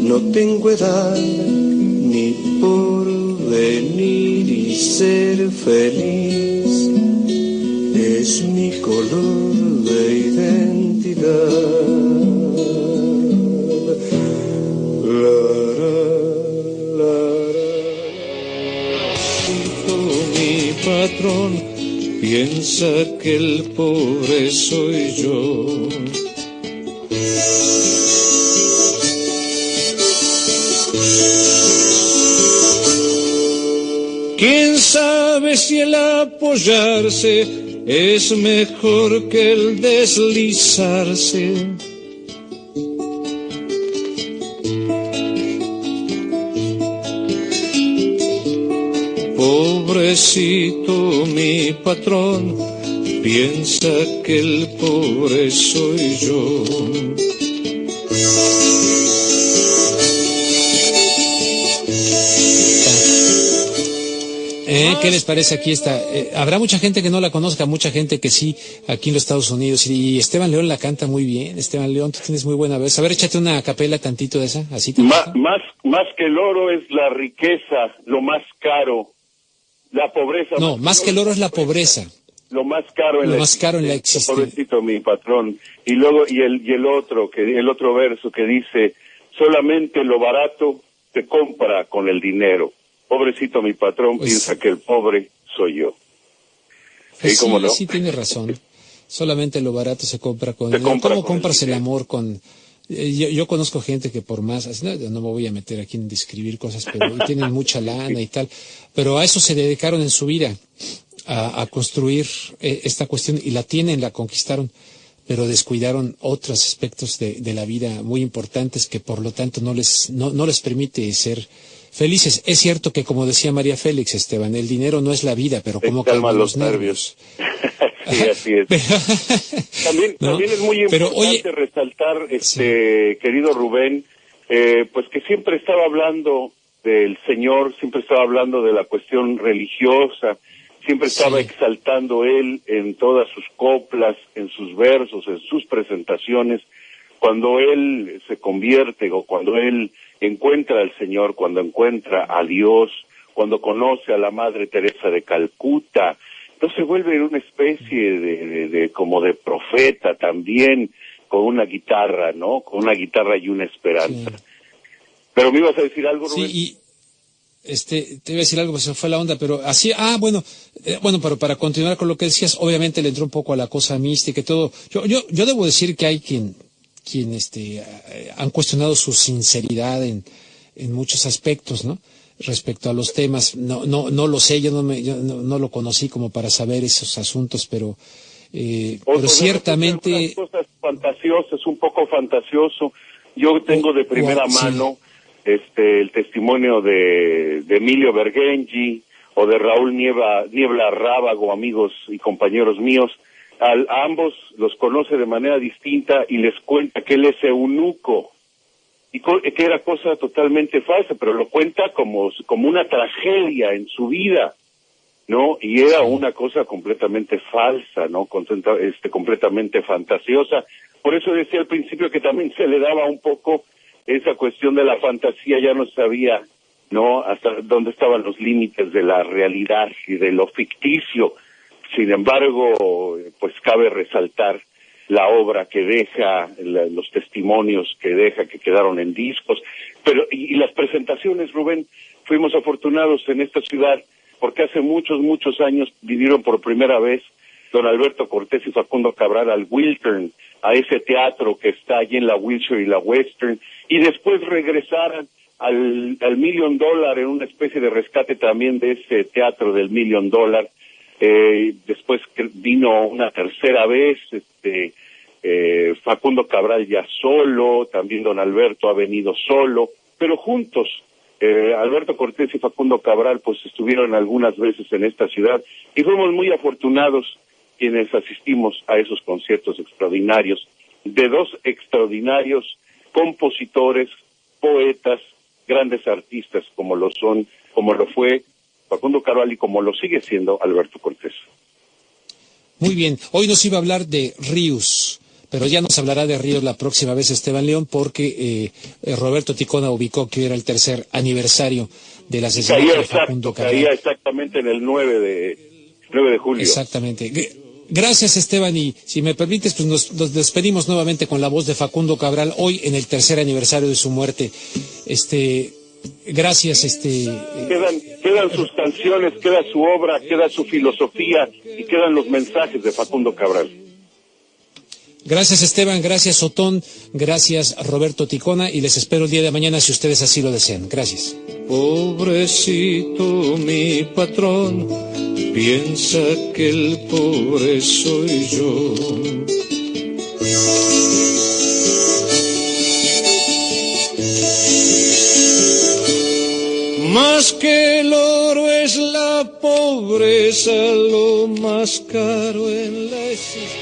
[SPEAKER 11] no tengo edad ni por venir y ser feliz. Es mi color de identidad. Mi patrón piensa que el pobre soy yo. ¿Quién sabe si el apoyarse es mejor que el deslizarse? Pobrecito mi patrón, piensa que el pobre soy yo.
[SPEAKER 1] ¿Qué les parece? Aquí está. Habrá mucha gente que no la conozca, mucha gente que sí, aquí en los Estados Unidos. Y Esteban León la canta muy bien. Esteban León, tú tienes muy buena voz. A ver, échate una capela tantito de esa. Así te
[SPEAKER 10] más que el oro es la riqueza, lo más caro. La pobreza.
[SPEAKER 1] No, más que el oro es la pobreza.
[SPEAKER 10] Lo más caro en la existencia. Pobrecito mi patrón. Y luego, el otro verso que dice, solamente lo barato se compra con el dinero. Pobrecito mi patrón, pues, piensa que el pobre soy yo.
[SPEAKER 1] Pues
[SPEAKER 10] ¿Sí, no?
[SPEAKER 1] Sí, tienes razón. Solamente lo barato se compra con el dinero. ¿Cómo compras el amor con...? Yo conozco gente que por más, no me voy a meter aquí en describir cosas, pero tienen mucha lana y tal, pero a eso se dedicaron en su vida, a construir esta cuestión, y la conquistaron, pero descuidaron otros aspectos de la vida muy importantes que por lo tanto no les permite ser felices. Es cierto que, como decía María Félix, Esteban, el dinero no es la vida, pero como calma los nervios.
[SPEAKER 10] Sí, así es. También es muy importante resaltar, querido Rubén, pues que siempre estaba hablando del Señor, siempre estaba hablando de la cuestión religiosa, siempre estaba exaltando él en todas sus coplas, en sus versos, en sus presentaciones, cuando él se convierte o cuando él encuentra al Señor, cuando encuentra a Dios, cuando conoce a la Madre Teresa de Calcuta. Entonces se vuelve una especie de como de profeta también, con una guitarra, ¿no? Con una guitarra y una esperanza. Sí. Pero me ibas a decir algo, Rubén.
[SPEAKER 1] Sí, y te iba a decir algo, se fue la onda, pero así, bueno, pero para continuar con lo que decías, obviamente le entró un poco a la cosa mística y todo. Yo debo decir que hay quien han cuestionado su sinceridad en muchos aspectos, ¿no? Respecto a los temas, no lo sé, yo no lo conocí como para saber esos asuntos, pero ciertamente
[SPEAKER 10] cosas fantasiosas, un poco fantasioso. Yo tengo de primera mano el testimonio de Emilio Bergengi o de Raúl Niebla Rábago, amigos y compañeros míos. A ambos los conoce de manera distinta y les cuenta que él es eunuco, y que era cosa totalmente falsa, pero lo cuenta como una tragedia en su vida, ¿no? Y era una cosa completamente falsa, ¿no? Completamente fantasiosa. Por eso decía al principio que también se le daba un poco esa cuestión de la fantasía, ya no sabía ¿no? Hasta dónde estaban los límites de la realidad y de lo ficticio. Sin embargo, pues cabe resaltar la obra que deja, los testimonios que deja, que quedaron en discos, pero y las presentaciones, Rubén, fuimos afortunados en esta ciudad porque hace muchos años vinieron por primera vez don Alberto Cortés y Facundo Cabral al Wiltern, a ese teatro que está allí en la Wilshire y la Western, y después regresaron al $1 Million en una especie de rescate también de ese teatro del $1 Million. Después vino una tercera vez, Facundo Cabral ya solo, también don Alberto ha venido solo, pero juntos. Alberto Cortés y Facundo Cabral pues estuvieron algunas veces en esta ciudad y fuimos muy afortunados quienes asistimos a esos conciertos extraordinarios de dos extraordinarios compositores, poetas, grandes artistas como lo fue Facundo Cabral y como lo sigue siendo Alberto Cortés.
[SPEAKER 1] Muy bien, hoy nos iba a hablar de ríos, pero ya nos hablará de ríos la próxima vez Esteban León, porque Roberto Ticona ubicó que era el 3er aniversario del asesinato de Facundo Cabral.
[SPEAKER 10] Caía exactamente en el 9 de julio. Exactamente.
[SPEAKER 1] Gracias, Esteban, y si me permites, pues nos despedimos nuevamente con la voz de Facundo Cabral, hoy en el 3er aniversario de su muerte. Gracias,
[SPEAKER 10] Quedan sus canciones, queda su obra, queda su filosofía y quedan los mensajes de Facundo Cabral.
[SPEAKER 1] Gracias, Esteban, gracias, Otón, gracias, Roberto Ticona, y les espero el día de mañana si ustedes así lo desean. Gracias.
[SPEAKER 11] Pobrecito mi patrón, piensa que el pobre soy yo. Más que el oro es la pobreza, lo más caro en la existencia.